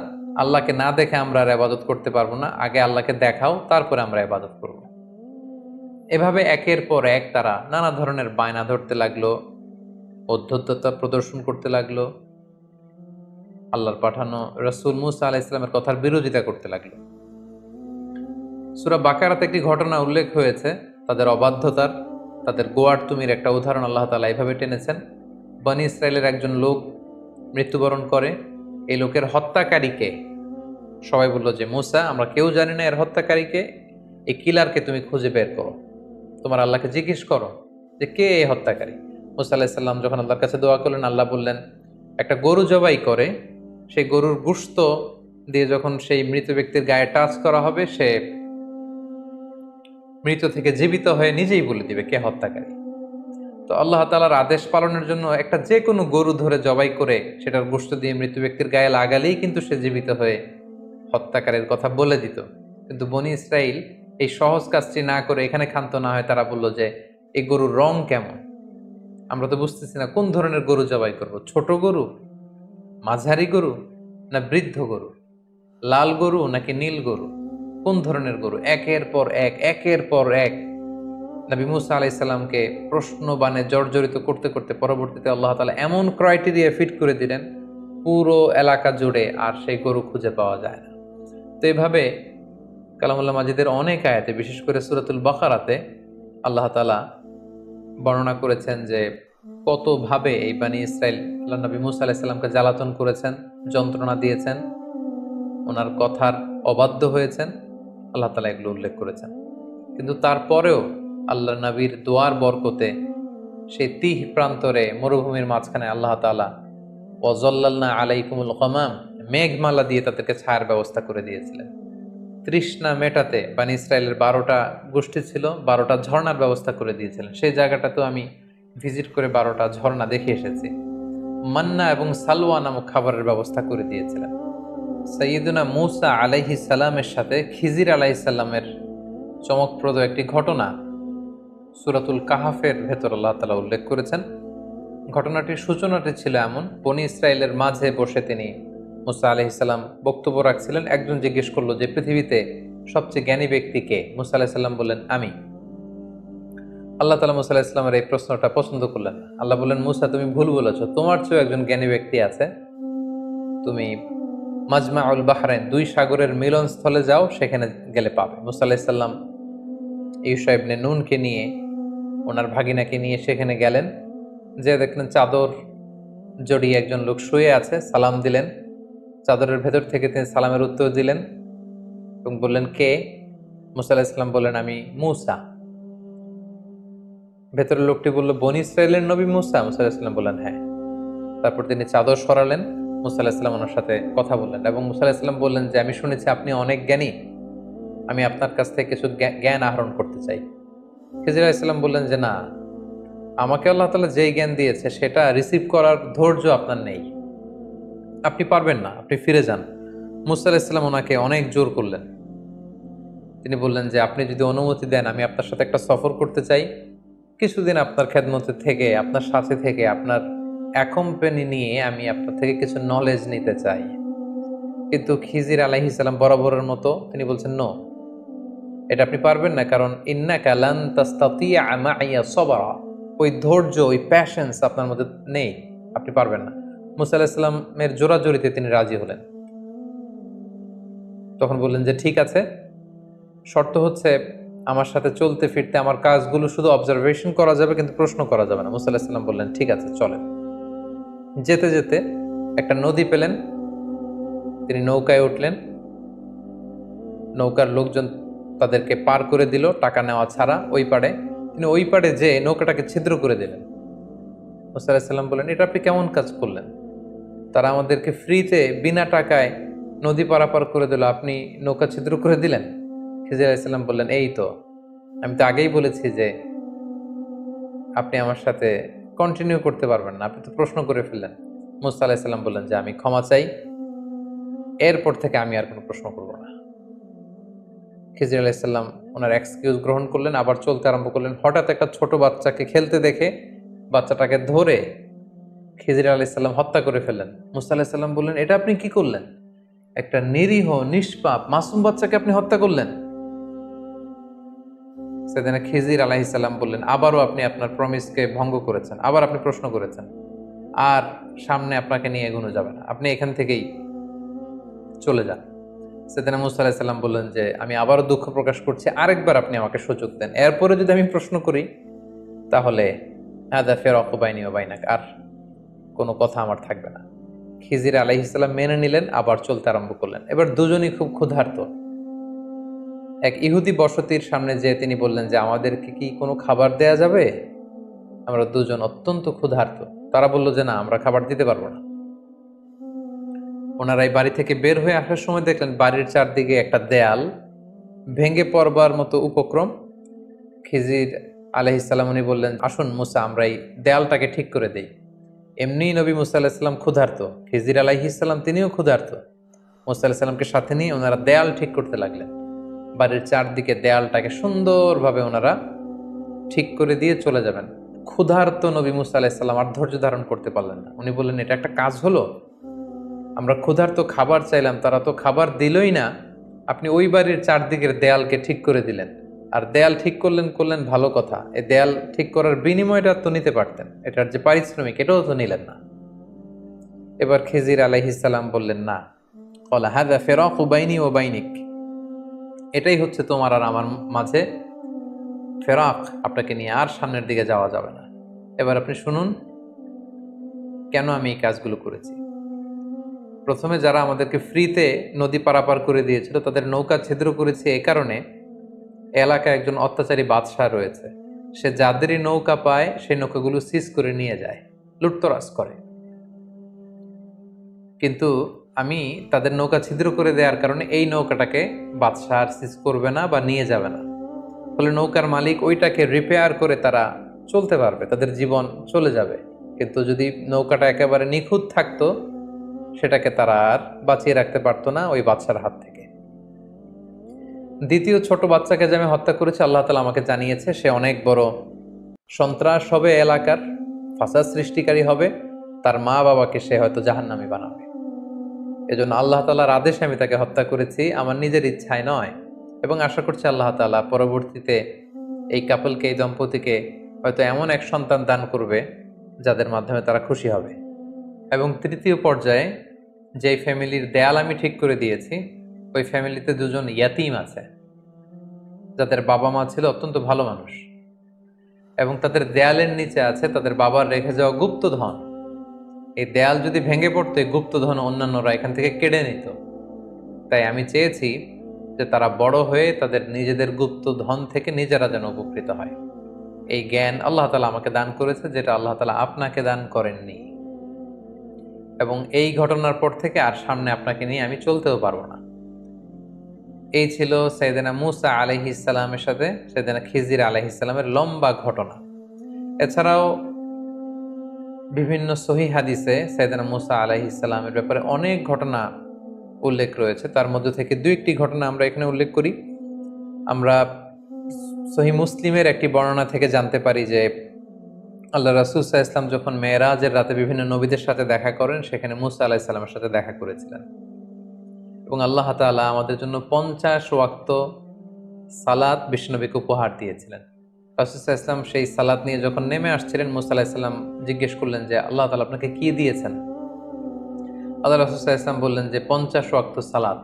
আল্লাহকে না দেখে আমরা আর ইবাদত করতে পারবো না, আগে আল্লাহকে দেখাও তারপরে আমরা ইবাদত করব। এভাবে একের পর এক তারা নানা ধরনের বায়না ধরতে লাগলো, অধ্যত্ততা প্রদর্শন করতে লাগলো, আল্লাহর পাঠানো রাসূল মূসা আলাইহিস সালামের কথার বিরোধিতা করতে লাগলো। সূরা বাকারাতে একটি ঘটনা উল্লেখ হয়েছে তাদের অবাধ্যতার, তাদের গোয়ার্তুমির একটা উদাহরণ আল্লাহ তাআলা এইভাবে টেনেছেন। বনি ইসরায়েলের একজন লোক মৃত্যুবরণ করে, এই লোকের হত্যাকারীকে সবাই বলল যে মূসা আমরা কেউ জানি না এর হত্যাকারীকে, এই কিলারকে তুমি খুঁজে বের করো, তোমার আল্লাহকে জিজ্ঞেস করো যে কে এই হত্যাকারী। মূসা আলাইহিস সালাম যখন আল্লাহর কাছে দোয়া করলেন, আল্লাহ বললেন একটা গরু জবাই করে সেই গরুর গোশত দিয়ে যখন সেই মৃত ব্যক্তির গায়ে টাচ করা হবে, সে মৃত থেকে জীবিত হয়ে নিজেই বলে দিবে কে হত্যাকারী। তো আল্লাহ তাআলার আদেশ পালনের জন্য একটা যে কোনো গরু ধরে জবাই করে সেটার গোশত দিয়ে মৃত ব্যক্তির গায়ে লাগালেই কিন্তু সে জীবিত হয়ে হত্যাকারীর কথা বলে দিত। কিন্তু বনি ইসরাইল এই সহজ কাজটি না করে এখানে ক্ষান্ত না হয় তারা বলল যে এই গরুর রং কেমন, আমরা তো বুঝতেছি না কোন ধরনের গরু জবাই করব, ছোট গরু, মাঝারি গরু না বৃদ্ধ গরু, লাল গরু নাকি নীল গরু, কোন ধরনের গরু। একের পর এক নবী মূসা আলাইহিস সালামকে প্রশ্ন বানে জর্জরিত করতে করতে পরবর্তীতে আল্লাহ তাআলা এমন ক্রাইটেরিয়া ফিট করে দিলেন পুরো এলাকা জুড়ে আর সেই গরু খুঁজে পাওয়া যায় না। তো এইভাবে কালামুল্লাহ মাজিদের অনেক আয়াতে, বিশেষ করে সূরাতুল বাকারাতে আল্লাহ তাআলা বর্ণনা করেছেন যে কতভাবে এই বানি ইসরাইল আল্লাহ নবী মূসা আলাইহিস সালামকে জ্বালাতন করেছেন, যন্ত্রণা দিয়েছেন, ওনার কথার অবাধ্য হয়েছেন, আল্লাহ তাআলা এগুলো উল্লেখ করেছেন। কিন্তু তারপরেও আল্লাহ নবীর দোয়ার বরকতে সেই তিহ প্রান্তরে মরুভূমির মাঝখানে আল্লাহ তাআলা ওয়াজাল্লালনা আলাইকুমুল গামাম, মেঘমালা দিয়ে তাদেরকে ছায়ার ব্যবস্থা করে দিয়েছিলেন। তৃষ্ণা মেটাতে বানি ইসরায়েলের 12টা গোষ্ঠী ছিল, 12টা ঝর্ণার ব্যবস্থা করে দিয়েছিলেন। সেই জায়গাটাতেও আমি ভিজিট করে 12টা ঝর্ণা দেখে এসেছি। মান্না এবং সালওয়া নামক খাবারের ব্যবস্থা করে দিয়েছিলেন। সাইয়্যিদুনা মূসা আলাইহিস সালামের সাথে খিজির আলাইহিস সালামের চমকপ্রদ একটি ঘটনা সূরাতুল কাহাফের ভেতর আল্লাহ তাআলা উল্লেখ করেছেন। ঘটনাটির সূচনাটি ছিল এমন, বনী ইসরায়েলের মাঝে বসে তিনি মূসা আলাইহিস সালাম বক্তব্য রাখছিলেন। একজন জিজ্ঞেস করলো যে পৃথিবীতে সবচেয়ে জ্ঞানী ব্যক্তি কে? মূসা আলাইহিস সালাম বললেন আমি। আল্লাহ তাআলা মূসা আলাইহিস সালামের এই প্রশ্নটা পছন্দ করলেন না। আল্লাহ বললেন, মূসা তুমি ভুল বলেছো, তোমার চেয়েও একজন জ্ঞানী ব্যক্তি আছে। তুমি মাজমাউল বাহরাইন, দুই সাগরের মিলনস্থলে যাও, সেখানে গেলে পাবে। মূসা আলাইহিস সালাম ইউশা ইবনে নুনকে নিয়ে, ওনার ভাগিনাকে নিয়ে সেখানে গেলেন। যে দেখলেন চাদর জড়িয়ে একজন লোক শুয়ে আছে, সালাম দিলেন। চাদরের ভেতর থেকে তিনি সালামের উত্তর দিলেন এবং বললেন, কে? মূসা আলাইহিস সালাম বললেন, আমি মূসা। ভেতরের লোকটি বলল, বনী ইসরায়েলের নবী মূসা? মূসা আলাইহিস সালাম বললেন, হ্যাঁ। তারপর তিনি চাদর সরালেন, মূসা আলাইহিস সালাম ওনার সাথে কথা বললেন এবং মূসা আলাইহিস সালাম বললেন যে আমি শুনেছি আপনি অনেক জ্ঞানী, আমি আপনার কাছ থেকে কিছু জ্ঞান আহরণ করতে চাই। খিজির আলাইহিস সালাম বললেন যে না, আমাকে আল্লাহ তাআলা যেই জ্ঞান দিয়েছে সেটা রিসিভ করার ধৈর্য আপনার নেই, আপনি পারবেন না, আপনি ফিরে যান। মূসা আলাইহিস সালাম ওনাকে অনেক জোর করলেন। তিনি বললেন যে আপনি যদি অনুমতি দেন, আমি আপনার সাথে একটা সফর করতে চাই, কিছুদিন আপনার খেদমতে থেকে, আপনার সাথে থেকে, আপনার অ্যাকম্পানি নিয়ে আমি আপনার থেকে কিছু নলেজ নিতে চাই। কিন্তু খিজির আলাইহিস সালাম বরাবরের মতো তিনি বলছেন, নো, এটা আপনি পারবেন না, কারণ ইন্নাকা লান তাস্তাতিয়া মাইয়া সবরা, ওই ধৈর্য, ওই প্যাশন্স আপনার মধ্যে নেই, আপনি পারবেন না। মূসা আলাইহিস সালামের জোরাজোরিতে তিনি রাজি হলেন। তখন বললেন যে ঠিক আছে, শর্ত হচ্ছে আমার সাথে চলতে ফিরতে আমার কাজগুলো শুধু অবজারভেশন করা যাবে, কিন্তু প্রশ্ন করা যাবে না। মূসা আলাইহিস সালাম বললেন, ঠিক আছে চলেন। যেতে যেতে একটা নদী পেলেন, তিনি নৌকায় উঠলেন। নৌকার লোকজন তাদেরকে পার করে দিল টাকা নেওয়া ছাড়া ওই পাড়ে। তিনি ওই পাড়ে যে নৌকাটাকে ছিদ্র করে দিলেন। মূসা আলাইহিস সালাম বললেন, এটা আপনি কেমন কাজ করলেন? তারা আমাদেরকে ফ্রিতে বিনা টাকায় নদী পারাপার করে দিল, আপনি নৌকা ছিদ্র করে দিলেন? খিজির আলাইহিস সালাম বললেন, এই তো, আমি তো আগেই বলেছি যে আপনি আমার সাথে কন্টিনিউ করতে পারবেন না, আপনি তো প্রশ্ন করে ফেললেন। মূসা আলাইহিস সালাম বললেন যে আমি ক্ষমা চাই, এরপর থেকে আমি আর কোনো প্রশ্ন করব না। খিজির আলাইহিস সালাম ওনার এক্সকিউজ গ্রহণ করলেন, আবার চলতে আরম্ভ করলেন। হঠাৎ একটা ছোট বাচ্চাকে খেলতে দেখে বাচ্চাটাকে ধরে খিজির আলাইহিস সালাম হত্যা করে ফেললেন। মূসা আলাইহিস সালাম বললেন, এটা আপনি কি করলেন? একটা নিরীহ নিষ্পাপ মাসুম বাচ্চাকে আপনি হত্যা করলেন? সেদিন খিজির আলাইহিস সালাম বললেন, আবারও আপনি আপনার প্রমিসকে ভঙ্গ করেছেন, আবার আপনি প্রশ্ন করেছেন, আর সামনে আপনাকে নিয়ে এগোনো যাবে না, আপনি এখান থেকেই চলে যান। সেদিন মূসা আলাইহিস সালাম বললেন যে আমি আবারও দুঃখ প্রকাশ করছি, আরেকবার আপনি আমাকে সুযোগ দেন, এরপরে যদি আমি প্রশ্ন করি তাহলে হাদা ফিরাকু বাইনি ওয়া বাইনাক, আর কোনো কথা আমার থাকবে না। খিজির আলাইহিস সালাম মেনে নিলেন, আবার চলতে আরম্ভ করলেন। এবার দুজনই খুব ক্ষুধার্ত। এক ইহুদি বসতির সামনে যেয়ে তিনি বললেন যে আমাদেরকে কি কোনো খাবার দেয়া যাবে? আমরা দুজন অত্যন্ত ক্ষুধার্ত। তারা বলল যে না, আমরা খাবার দিতে পারবো না। ওনারা এই বাড়ি থেকে বের হয়ে আসার সময় দেখলেন বাড়ির চারদিকে একটা দেয়াল ভেঙে পড়বার মতো উপক্রম। খিজির আলাইহিস সালাম উনি বললেন, আসুন মুসা, আমরা এই দেয়ালটাকে ঠিক করে দেই। এমনি নবী মুসা আলাইহিস সালাম ক্ষুধার্ত, খিজির আলাইহিস সালাম তিনিও ক্ষুধার্ত। মুসা আলাইহিস সালামকে সাথে নিয়ে ওনারা দেয়াল ঠিক করতে লাগলেন। বাড়ির চারদিকে দেয়ালটাকে সুন্দরভাবে ওনারা ঠিক করে দিয়ে চলে যাবেন। ক্ষুধার্ত নবী মুসা আলাইহিস সালাম আর ধৈর্য ধারণ করতে পারলেন না। উনি বললেন, এটা একটা কাজ হলো? আমরা ক্ষুধার্ত খাবার চাইলাম, তারা তো খাবার দিলই না, আপনি ওই বাড়ির চারদিকের দেয়ালকে ঠিক করে দিলেন। আর দেয়াল ঠিক করলেন ভালো কথা, এই দেয়াল ঠিক করার বিনিময়টা তো নিতে পারতেন, এটার যে পারিশ্রমিক এটাও তো নিলেন না। এবার খিজির আলাইহিস সালাম বললেন, না, ক্বালা হাযা ফিরাকু বাইনি ওয়া বাইনিক, এটাই হচ্ছে তোমার আর আমার মাঝে ফেরাক, আপনাকে নিয়ে আর সামনের দিকে যাওয়া যাবে না। এবার আপনি শুনুন কেন আমি এই কাজগুলো করেছি। প্রথমে যারা আমাদেরকে ফ্রিতে নদী পারাপার করে দিয়েছিল তাদের নৌকা ছিদ্র করেছে এ কারণে, এলাকায় একজন অত্যাচারী বাদশাহ রয়েছে, সে যাদেরই নৌকা পায় সেই নৌকাগুলো সিজ করে নিয়ে যায়, লুটতরাজ করে। কিন্তু আমি তাদের নৌকা ছিদ্র করে দেওয়ার কারণে এই নৌকাটাকে বাদশাহ আর সিজ করবে না বা নিয়ে যাবে না। ফলে নৌকার মালিক ওইটাকে রিপেয়ার করে তারা চলতে পারবে, তাদের জীবন চলে যাবে। কিন্তু যদি নৌকাটা একেবারে নিখুঁত থাকতো, সেটাকে তারা আর বাঁচিয়ে রাখতে পারতো না ওই বাচ্চার হাত থেকে। দ্বিতীয় ছোট বাচ্চাকে যে আমি হত্যা করেছি, আল্লাহ তাআলা আমাকে জানিয়েছে সে অনেক বড় সন্ত্রাস হবে, এলাকার ফাসাদ সৃষ্টিকারী হবে, তার মা বাবাকে সে হয়তো জাহান্নামী বানাবে। এজন্য আল্লাহ তাআলার আদেশে আমি তাকে হত্যা করেছি, আমার নিজের ইচ্ছায় নয়। এবং আশা করছি আল্লাহ তাআলা পরবর্তীতে এই কাপলকে, এই দম্পতিকে হয়তো এমন এক সন্তান দান করবে যাদের মাধ্যমে তারা খুশি হবে। এবং তৃতীয় পর্যায়ে যেই ফ্যামিলির দেয়াল আমি ঠিক করে দিয়েছি, ওই ফ্যামিলিতে দুজন ইয়াতিম আছে, যাদের বাবা মা ছিল অত্যন্ত ভালো মানুষ, এবং তাদের দেয়ালের নিচে আছে তাদের বাবার রেখে যাওয়া গুপ্তধন। এই দেয়াল যদি ভেঙে পড়তো, এই গুপ্তধন অন্যান্যরা এখান থেকে কেড়ে নিত। তাই আমি চেয়েছি যে তারা বড় হয়ে তাদের নিজেদের গুপ্তধন থেকে নিজেরা যেন উপকৃত হয়। এই জ্ঞান আল্লাহ তাআলা আমাকে দান করেছে, যেটা আল্লাহ তাআলা আপনাকে দান করেননি। এবং এই ঘটনার পর থেকে আর সামনে আপনাকে নিয়ে আমি চলতেও পারবো না। এই ছিল সাইয়েদনা মূসা আলাইহিস সালামের সাথে সাইয়েদনা খিজির আলাইহিস সালামের লম্বা ঘটনা। এছাড়াও বিভিন্ন সহিহ হাদিসে সাইয়েদনা মূসা আলাইহিস সালামের ব্যাপারে অনেক ঘটনা উল্লেখ রয়েছে। তার মধ্যে থেকে দুই একটি ঘটনা আমরা এখানে উল্লেখ করি। আমরা সহিহ মুসলিমের একটি বর্ণনা থেকে জানতে পারি যে আল্লাহ রাসূল সাল্লাল্লাহু আলাইহি ওয়াসাল্লাম যখন মেরাজের রাতে বিভিন্ন নবীদের সাথে দেখা করেন, সেখানে মূসা আলাইহিস সালামের সাথে দেখা করেছিলেন। এবং আল্লাহ তাআলা আমাদের জন্য 50 ওয়াক্ত সালাত বিশ্বনবীকে উপহার দিয়েছিলেন। রাসূল সাল্লাল্লাহু আলাইহি ওয়াসাল্লাম সেই সালাত নিয়ে যখন নেমে আসছিলেন, মূসা আলাইহিস সালাম জিজ্ঞেস করলেন যে আল্লাহ তাআলা আপনাকে কি দিয়েছেন? আল্লাহ রাসূল সাল্লাল্লাহু আলাইহি ওয়াসাল্লাম বললেন যে 50 ওয়াক্ত সালাত।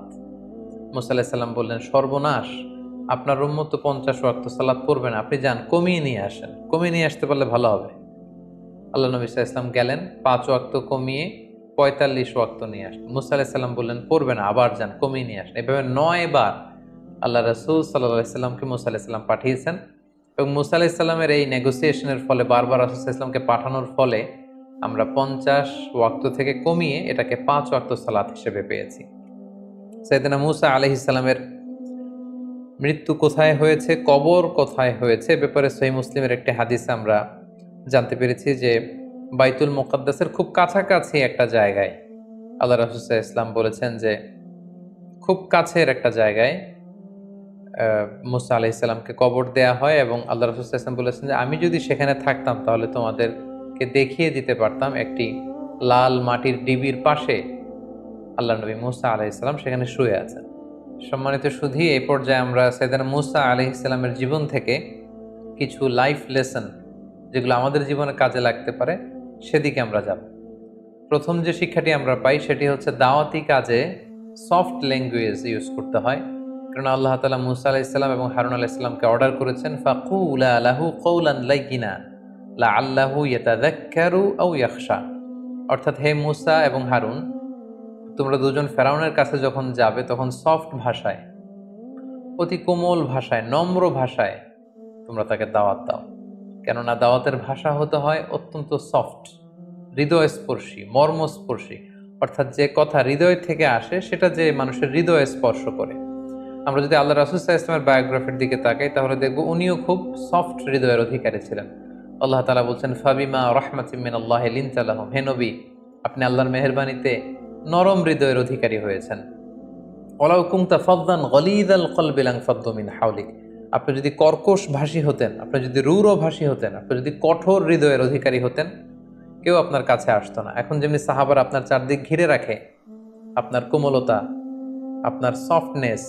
মূসা আলাইহিস সালাম বললেন, সর্বনাশ, আপনার উম্মত তো 50 ওয়াক্ত সালাত পড়বে না, আপনি যান কমিয়ে নিয়ে আসেন, কমিয়ে নিয়ে আসতে পারলে ভালো হবে। আল্লাহ নবী সাল্লাল্লাহু আলাইহি ওয়াসাল্লাম গেলেন, 5 ওয়াক্ত কমিয়ে 45 ওয়াক্ত নিয়ে আসলেন। মূসা আলাইহিস সালাম বললেন, পড়বে না, আবার যান কমিয়ে নিয়ে আসেন। এভাবে 9 বার আল্লাহ রাসূল সাল্লাল্লাহু আলাইহি ওয়াসাল্লামকে মূসা আলাইহিস সালাম পাঠিয়েছেন। এবং মূসা আলাইহিস সালামের এই নেগোসিয়েশনের ফলে, বারবার রাসূল সাল্লাল্লাহু আলাইহি ওয়াসাল্লামকে পাঠানোর ফলে আমরা 50 ওয়াক্ত থেকে কমিয়ে এটাকে 5 ওয়াক্ত সালাত হিসেবে পেয়েছি। সাইয়েদনা মূসা আলাইহিস সালামের মৃত্যু কোথায় হয়েছে, কবর কোথায় হয়েছে, ব্যাপারে সহিহ মুসলিমের একটি হাদিসে আমরা জানতে পেরেছি যে বাইতুল মুকাদ্দাসের খুব কাছাকাছি একটা জায়গায় আল্লাহ রাসূল সাল্লাল্লাহু আলাইহি ওয়াসাল্লাম বলেছেন যে খুব কাছের একটা জায়গায় মূসা আলাইহিস সালামকে কবর দেয়া হয়। এবং আল্লাহ রাসূল সাল্লাল্লাহু আলাইহি ওয়াসাল্লাম বলেছেন যে আমি যদি সেখানে থাকতাম তাহলে তোমাদেরকে দেখিয়ে দিতে পারতাম একটি লাল মাটির ডিবির পাশে আল্লাহ নবী মূসা আলাইহিস সালাম সেখানে শুয়ে আছেন। সম্মানিত সুধী, এই পর্যায়ে আমরা সাইয়েদনা মূসা আলাইহিস সালামের জীবন থেকে কিছু লাইফ লেসন, যেগুলো আমাদের জীবনে কাজে লাগতে পারে, সেদিকে আমরা যাব। প্রথম যে শিক্ষাটি আমরা পাই সেটি হচ্ছে দাওয়াতি কাজে সফট ল্যাঙ্গুয়েজ ইউজ করতে হয়। কারণ আল্লাহ তাআলা মূসা আলাইহিস সালাম এবং হারুন আলাইহিস সালামকে অর্ডার করেছেন, ফাকুলা লাহু কওলান লাইয়িনা লাআল্লাহু ইয়াতাযাক্কারু আও ইয়াখশা। অর্থাৎ হে মূসা এবং হারুন, তোমরা দুজন ফেরাউনের কাছে যখন যাবে তখন সফট ভাষায়, অতি কোমল ভাষায়, নম্র ভাষায় তোমরা তাকে দাওয়াত দাও। কেননা দাওয়াতের ভাষা হতে হয় অত্যন্ত সফট, হৃদয়স্পর্শী, মর্মস্পর্শী। অর্থাৎ যে কথা হৃদয় থেকে আসে সেটা যে মানুষের হৃদয়ে স্পর্শ করে। আমরা যদি আল্লাহ রাসূল সাল্লাল্লাহু আলাইহি ওয়াসাল্লামের বায়োগ্রাফির দিকে তাকাই তাহলে দেখব উনিও খুব সফট হৃদয়ের অধিকারী ছিলেন। আল্লাহ তাআলা বলছেন, ফাবিমা রাহমাতিম মিনাল্লাহি লিনতা লাহুম, হে নবী, আপনি আল্লাহর মেহেরবানিতে নরম হৃদয়ের অধিকারী হয়েছেন। ওয়ালাউ কুনতা ফাদদান গলিযাল কলবি লানফাদ্দু মিন হাওলিক, আপনি যদি কর্কশ ভাষী হতেন, আপনি যদি রূঢ় ভাষী হতেন, আপনি যদি কঠোর হৃদয়ের অধিকারী হতেন, কেউ আপনার কাছে আসতো না। এখন যেমনি সাহাবারা আপনার চারদিক ঘিরে রাখে, আপনার কোমলতা, আপনার সফটনেস,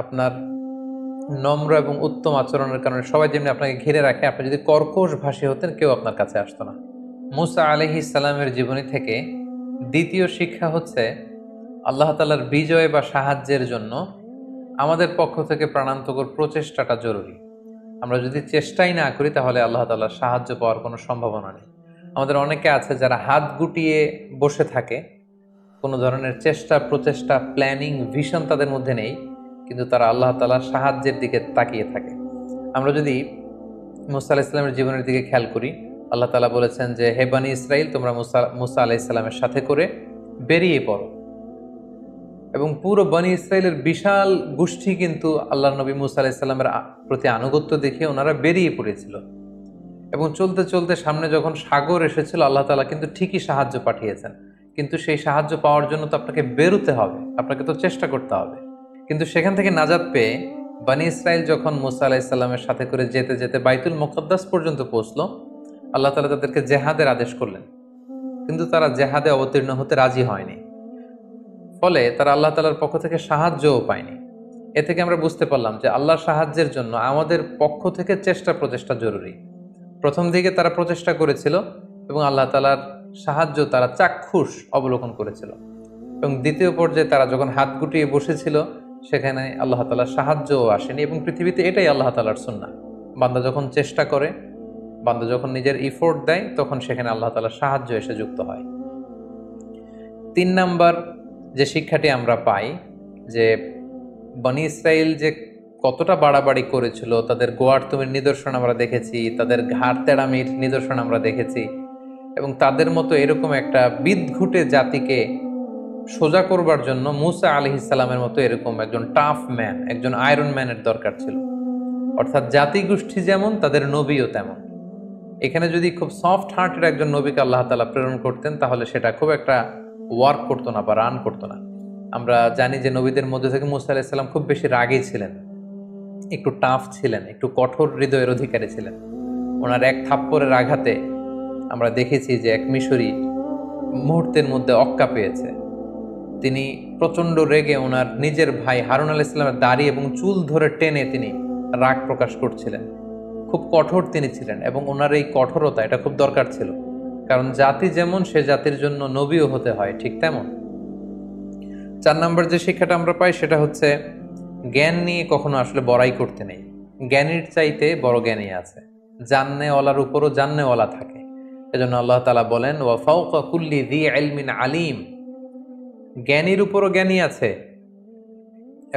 আপনার নম্র এবং উত্তম আচরণের কারণে সবাই যেমনি আপনাকে ঘিরে রাখে, আপনি যদি কর্কশ ভাষী হতেন কেউ আপনার কাছে আসতো না। মূসা আলাইহিস সালামের জীবনী থেকে দ্বিতীয় শিক্ষা হচ্ছে আল্লাহ তাআলার বিজয় বা সাহায্যের জন্য আমাদের পক্ষ থেকে প্রাণান্তকর প্রচেষ্টাটা জরুরি। আমরা যদি চেষ্টাই না করি তাহলে আল্লাহ তাআলার সাহায্য পাওয়ার কোনো সম্ভাবনা নেই। আমাদের অনেকে আছে যারা হাত গুটিয়ে বসে থাকে, কোনো ধরনের চেষ্টা, প্রচেষ্টা, প্ল্যানিং, ভিশন তাদের মধ্যে নেই, কিন্তু তারা আল্লাহ তাআলার সাহায্যের দিকে তাকিয়ে থাকে। আমরা যদি মূসা আলাইহিস সালামের জীবনের দিকে খেয়াল করি, আল্লাহ তাআলা বলেছেন যে হে বনী ইসরাইল, তোমরা মূসা আলাইহিস সালামের সাথে করে বেরিয়ে পড়ো। এবং পুরো বনী ইসরাইলের বিশাল গোষ্ঠী কিন্তু আল্লাহর নবী মূসা আলাইহিস সালামের প্রতি আনুগত্য দেখে ওনারা বেরিয়ে পড়েছিল। এবং চলতে চলতে সামনে যখন সাগর এসেছিল, আল্লাহ তাআলা কিন্তু ঠিকই সাহায্য পাঠিয়েছেন। কিন্তু সেই সাহায্য পাওয়ার জন্য তো আপনাকে বেরোতে হবে, আপনাকে তো চেষ্টা করতে হবে। কিন্তু সেখান থেকে নাজাত পেয়ে বনী ইসরাইল যখন মুসা আলাইহিস সালামের সাথে করে যেতে যেতে বাইতুল মুকাদ্দাস পর্যন্ত পৌঁছলো, আল্লাহ তাআলা তাদেরকে জেহাদের আদেশ করলেন, কিন্তু তারা জেহাদে অবতীর্ণ হতে রাজি হয়নি। ফলে তারা আল্লাহ তাআলার পক্ষ থেকে সাহায্যও পায়নি। এ থেকে আমরা বুঝতে পারলাম যে আল্লাহর সাহায্যের জন্য আমাদের পক্ষ থেকে চেষ্টা প্রচেষ্টা জরুরি। প্রথম দিকে তারা প্রচেষ্টা করেছিল এবং আল্লাহ তাআলার সাহায্য তারা চাক্ষুষ অবলোকন করেছিল, এবং দ্বিতীয় পর্যায়ে তারা যখন হাত গুটিয়ে বসেছিল সেখানে আল্লাহ তাআলার সাহায্যও আসেনি। এবং পৃথিবীতে এটাই আল্লাহ তাআলার সুন্নাহ, বান্দা যখন চেষ্টা করে, বান্দা যখন নিজের ইফোর্ট দেয়, তখন সেখানে আল্লাহ তাআলার সাহায্য এসে যুক্ত হয়। 3 নাম্বার যে শিক্ষাটি আমরা পাই, যে বনী ইসরাইল যে কতটা বাড়াবাড়ি করেছিল, তাদের গোয়ার্তুমের নিদর্শন আমরা দেখেছি, তাদের ঘাড় তেড়ামির নিদর্শন আমরা দেখেছি, এবং তাদের মতো এরকম একটা বিদঘুটে জাতিকে সোজা করবার জন্য মুসা আলাইহিস সালামের মতো এরকম একজন টাফ ম্যান, একজন আয়রন ম্যানের দরকার ছিল। অর্থাৎ জাতিগোষ্ঠী যেমন, তাদের নবীও তেমন। এখানে যদি খুব সফট হার্টের একজন নবীকে আল্লাহ তাআলা প্রেরণ করতেন, তাহলে সেটা খুব একটা ওয়ার্ক করতো না বা রান করতো না। আমরা জানি যে নবীদের মধ্যে থেকে মুসা আলাইহিস সালাম খুব বেশি রাগী ছিলেন, একটু টাফ ছিলেন, একটু কঠোর হৃদয়ের অধিকারী ছিলেন। ওনার এক থাপ্পড়ের আঘাতে আমরা দেখেছি যে এক মিশরী মুহূর্তের মধ্যে অক্কা পেয়েছে। তিনি প্রচন্ড রেগে ওনার নিজের ভাই হারুন আলাইহিস সালামের দাড়ি এবং চুল ধরে টেনে তিনি রাগ প্রকাশ করছিলেন। খুব কঠোর তিনি ছিলেন, এবং ওনার এই কঠোরতা এটা খুব দরকার ছিল, কারণ জাতি যেমন সে জাতির জন্য নবীও হতে হয় ঠিক তেমন। 4 নম্বর যে শিক্ষাটা আমরা পাই সেটা হচ্ছে জ্ঞান নিয়ে কখনো আসলে বড়াই করতে নেই। জ্ঞানীর চাইতে বড় জ্ঞানী আছে, জান্নেওয়ালার উপরও জান্নেওয়ালা থাকে। এজন্য আল্লাহ তাআলা বলেন, ওয়া ফাওকা কুল্লি যী ইলমিন আলিম, জ্ঞানীর উপরও জ্ঞানী আছে,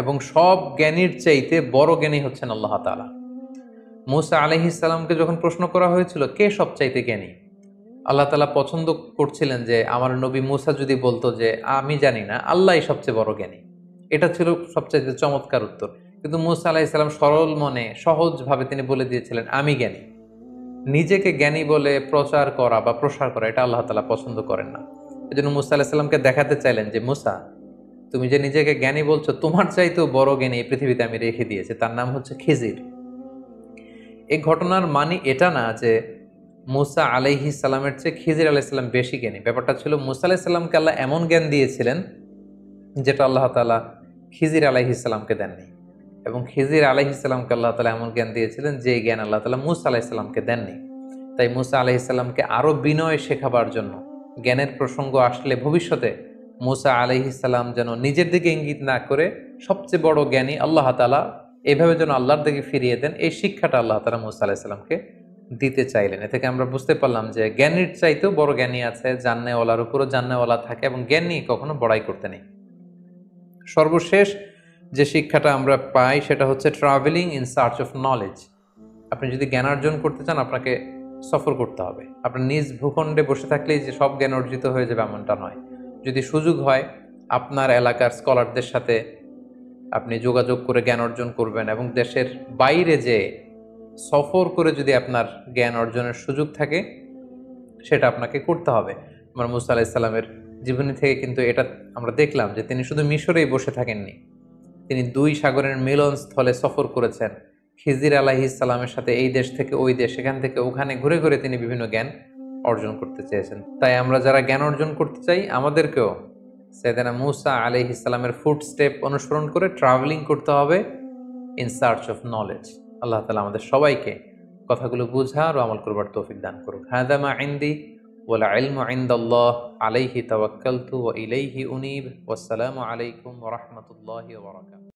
এবং সব জ্ঞানীর চাইতে বড় জ্ঞানী হচ্ছেন আল্লাহ তাআলা। মুসা আলাইহিস সালামকে যখন প্রশ্ন করা হয়েছিল কে সবচাইতে জ্ঞানী, আল্লাহ তাআলা পছন্দ করছিলেন যে আমার নবী মুসা যদি বলতো যে আমি জানি না, আল্লাহই সবচেয়ে বড় জ্ঞানী। এটা ছিল সবচাইতে চমৎকার উত্তর। কিন্তু মুসা আলাইহিস সালাম সরল মনে সহজভাবে তিনি বলে দিয়েছিলেন আমি জ্ঞানী। নিজেকে জ্ঞানী বলে প্রচার করা বা প্রসার করা এটা আল্লাহ তাআলা পছন্দ করেন না। এজন্য মুসা আলাইহিস সালামকে দেখাতে চাইলেন যে মুসা, তুমি যে নিজেকে জ্ঞানী বলছো, তোমার চাইতেও বড় জ্ঞানী এই পৃথিবীতে আমি রেখে দিয়েছি, তার নাম হচ্ছে খিজির। এই ঘটনার মানে এটা না যে মুসা আলাইহিস সালামের চেয়ে খিজির আলাইহিস সালাম বেশি জ্ঞানী। ব্যাপারটা ছিল মুসা আলাইহিস সালামকে আল্লাহ এমন জ্ঞান দিয়েছিলেন যেটা আল্লাহ তাআলা খিজির আলাইহিস সালামকে দেননি, এবং খিজির আলাইহিস সালামকে আল্লাহ তাআলা এমন জ্ঞান দিয়েছিলেন যে জ্ঞান আল্লাহ তাআলা মুসা আলাইহিস সালামকে দেননি। তাই মুসা আলাইহিস সালামকে আরো বিনয় শেখাবার জন্য, জ্ঞানের প্রসঙ্গ আসলে ভবিষ্যতে মুসা আলাইহিস সালাম যেন নিজের দিকে ইঙ্গিত না করে সবচেয়ে বড় জ্ঞানী আল্লাহ তাআলা এভাবে যেন আল্লাহর দিকে ফিরিয়ে দেন, এই শিক্ষাটা আল্লাহ তাআলা মুসা আলাইহিস সালামকে দিতে চাইলেন। এ থেকে আমরা বুঝতে পারলাম যে জ্ঞানীর চাইতেও বড় জ্ঞানী আছে, জান্নেওয়ালার উপরও জান্নেওয়ালা থাকে, এবং জ্ঞান নিয়ে কখনো বড়াই করতে নেই। সর্বশেষ যে শিক্ষাটা আমরা পাই সেটা হচ্ছে travelling in search of knowledge. আপনি যদি জ্ঞান অর্জন করতে চান, আপনাকে সফর করতে হবে। আপনার নিজ ভূখণ্ডে বসে থাকলেই যে সব জ্ঞান অর্জিত হয়ে যাবে এমনটা নয়। যদি সুযোগ হয়, আপনার এলাকার স্কলারদের সাথে আপনি যোগাযোগ করে জ্ঞান অর্জন করবেন, এবং দেশের বাইরে যে সফর করে যদি আপনার জ্ঞান অর্জনের সুযোগ থাকে, সেটা আপনাকে করতে হবে। আমার মুসা আলাইহিস সালামের জীবনী থেকে কিন্তু এটা আমরা দেখলাম যে তিনি শুধু মিশরেই বসে থাকেননি, তিনি 2 সাগরের মিলনস্থলে সফর করেছেন। খিজির আলাইহিস সালামের সাথে এই দেশ থেকে ওই দেশ, সেখান থেকে ওখানে ঘুরে ঘুরে তিনি বিভিন্ন জ্ঞান অর্জন করতে চেয়েছেন। তাই আমরা যারা জ্ঞান অর্জন করতে চাই, আমাদেরকেও সাইয়েদনা মুসা আলাইহিস সালামের ফুট স্টেপ অনুসরণ করে ট্রাভেলিং করতে হবে ইন সার্চ অফ নলেজ। আল্লাহ তাআলা আমাদের সবাইকে কথাগুলো বুঝার ও আমল করবার তৌফিক দান করুক। হাযা মা ইনদি ওয়াল ইলমু ইনদাল্লাহ আলাইহি তাওয়াক্কালতু ওয়া ইলাইহি উনীব। ওয়াসসালামু আলাইকুম ওয়া রাহমাতুল্লাহি ওয়া বারাকাতুহু।